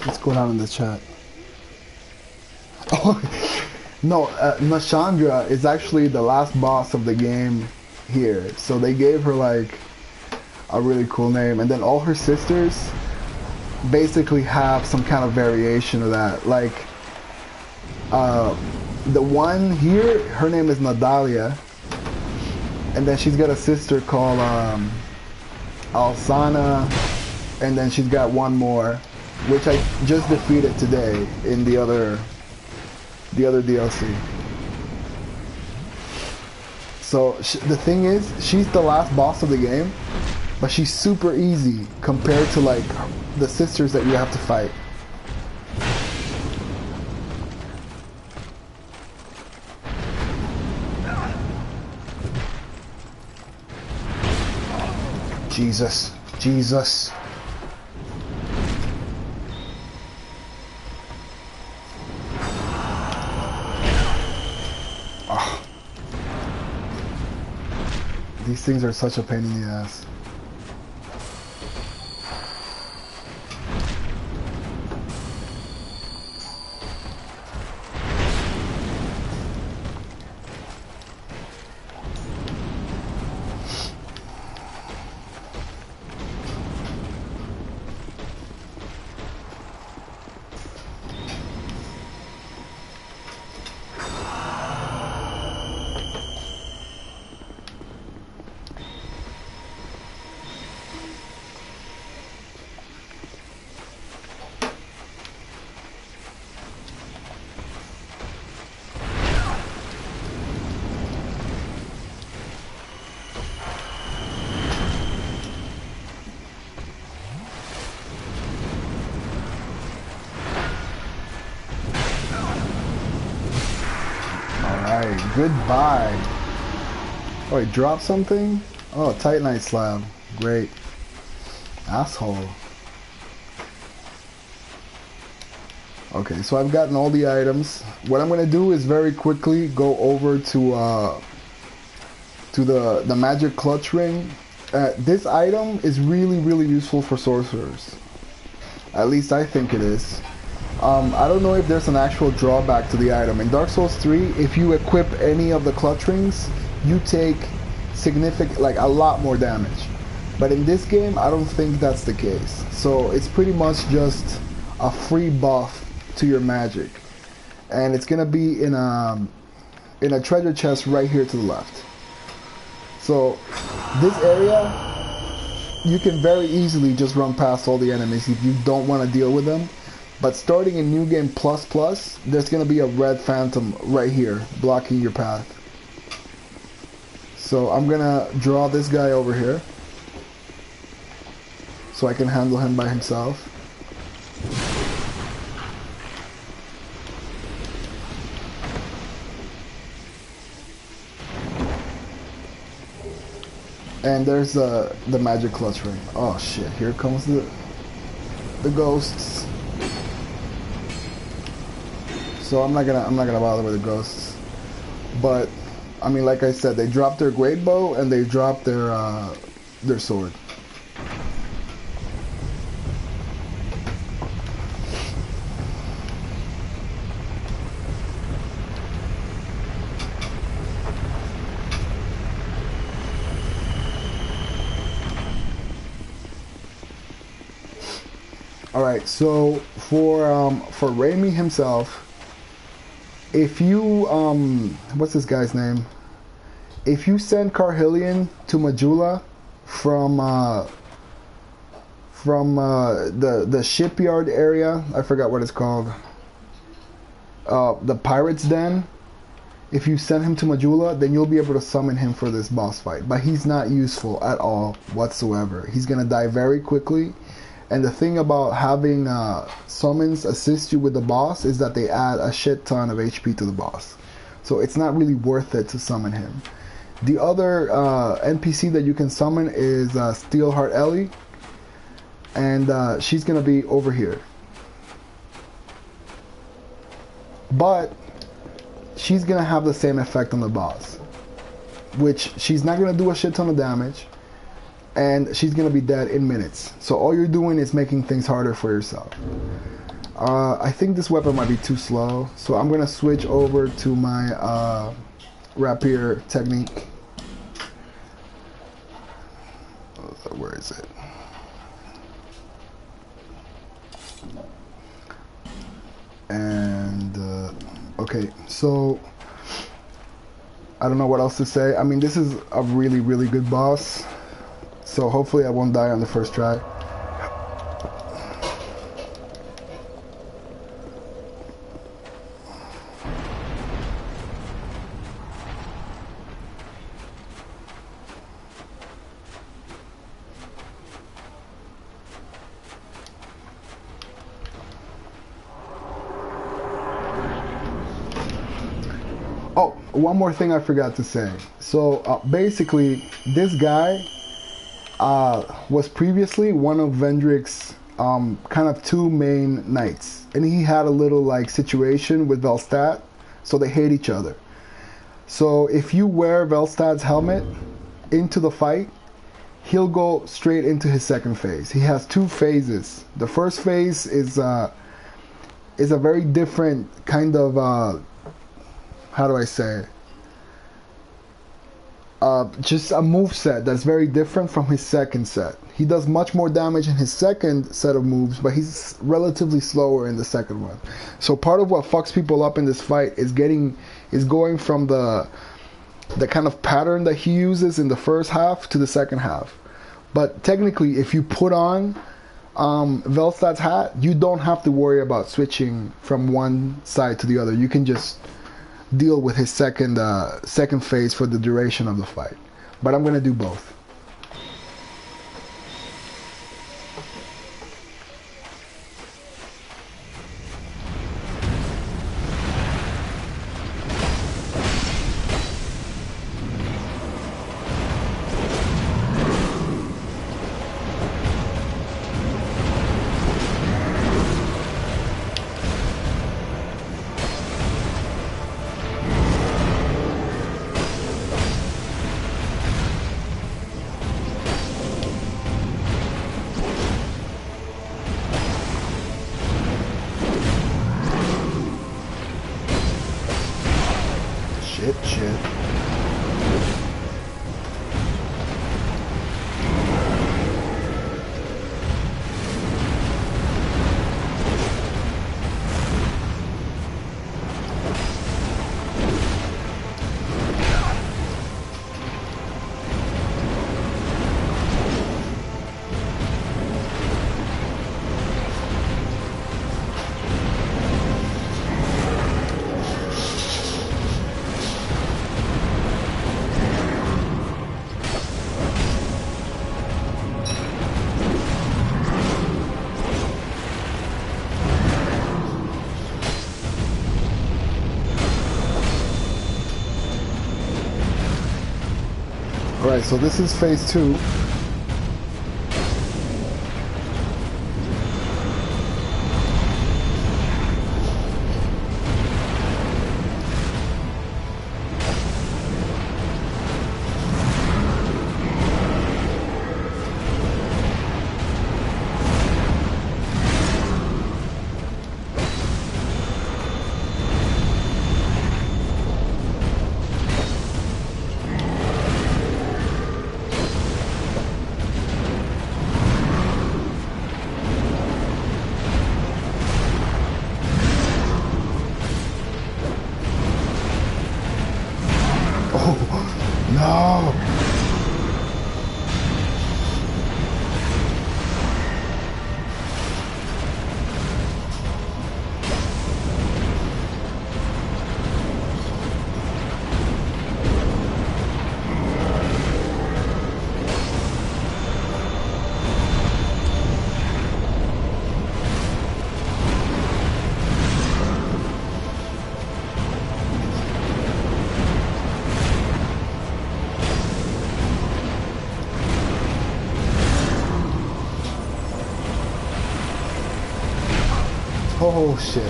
Let's go down in the chat. Oh, no, Nashandra is actually the last boss of the game here. So they gave her like a really cool name. And then all her sisters basically have some kind of variation of that. Like, the one here, her name is Nadalia. And then she's got a sister called Alsana. And then she's got one more, which I just defeated today in the other DLC. So the thing is, she's the last boss of the game, but she's super easy compared to like the sisters that you have to fight. Jesus, Jesus. These things are such a pain in the ass. Goodbye. Oh, he dropped something? Oh, Titanite slab. Great. Asshole. Okay, so I've gotten all the items. What I'm gonna do is very quickly go over to the magic clutch ring. This item is really useful for sorcerers. At least I think it is. I don't know if there's an actual drawback to the item. In Dark Souls 3, if you equip any of the clutch rings, you take significant, like a lot more damage. But in this game, I don't think that's the case. So it's pretty much just a free buff to your magic, and it's gonna be in a treasure chest right here to the left. So this area, you can very easily just run past all the enemies if you don't want to deal with them. But starting in New Game Plus Plus, there's gonna be a red phantom right here blocking your path. So I'm gonna draw this guy over here so I can handle him by himself. And there's the magic clutch ring. Oh shit, here comes the ghosts. So I'm not gonna bother with the ghosts. But I mean, like I said, they dropped their great bow and they dropped their sword. Alright, so for Raimi himself, if you what's this guy's name? If you send Carhillion to Majula from the shipyard area, I forgot what it's called, the Pirate's Den. If you send him to Majula, then you'll be able to summon him for this boss fight. But he's not useful at all whatsoever. He's gonna die very quickly. And the thing about having summons assist you with the boss is that they add a shit ton of HP to the boss. So it's not really worth it to summon him. The other NPC that you can summon is Steelheart Ellie. And she's going to be over here. But she's going to have the same effect on the boss. Which she's not going to do a shit ton of damage. And she's gonna be dead in minutes. So all you're doing is making things harder for yourself. I think this weapon might be too slow, so I'm gonna switch over to my rapier technique. Where is it? And okay, so I don't know what else to say. I mean, this is a really, really good boss. So hopefully I won't die on the first try. Oh, one more thing I forgot to say. So basically, this guy was previously one of Vendrick's kind of two main knights, and he had a little like situation with Velstad, so they hate each other. So if you wear Velstad's helmet into the fight, he'll go straight into his second phase. He has two phases. The first phase is a very different kind of how do I say it? Just a move set that's very different from his second set. He does much more damage in his second set of moves, but he's relatively slower in the second one. So part of what fucks people up in this fight is going from the kind of pattern that he uses in the first half to the second half. But technically, if you put on Velstad's hat, you don't have to worry about switching from one side to the other. You can just deal with his second phase for the duration of the fight. But I'm gonna do both. Shit. Alright, so this is phase 2. No! Oh shit.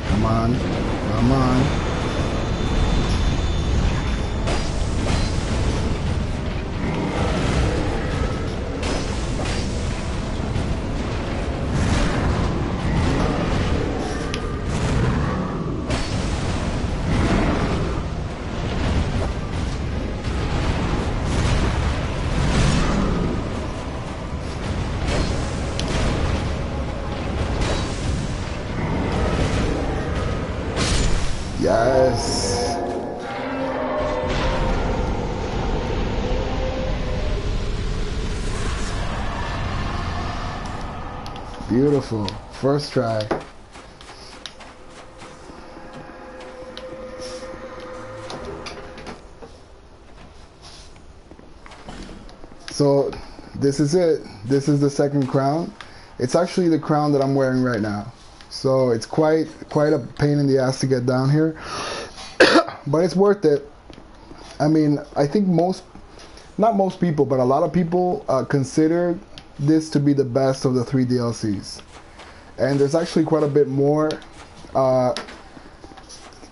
Come on. Yes. Beautiful. First try. So this is it. This is the second crown. It's actually the crown that I'm wearing right now. So it's quite a pain in the ass to get down here, but it's worth it. I mean, I think not most people, but a lot of people consider this to be the best of the 3 DLCs. And there's actually quite a bit more to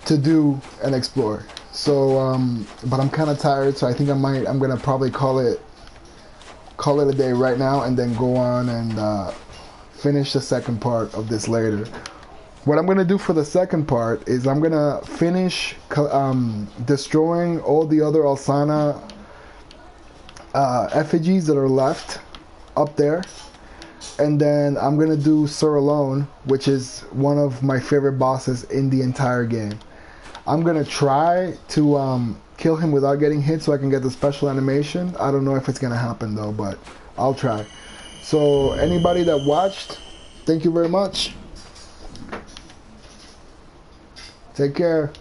do and explore. So, but I'm kind of tired, so I think I'm gonna probably call it a day right now, and then go on and finish the second part of this later. What I'm going to do for the second part is I'm going to finish destroying all the other Alsana effigies that are left up there, and then I'm going to do Sir Alone, which is one of my favorite bosses in the entire game. I'm going to try to kill him without getting hit so I can get the special animation. I don't know if it's going to happen though, but I'll try. So anybody that watched, thank you very much. Take care.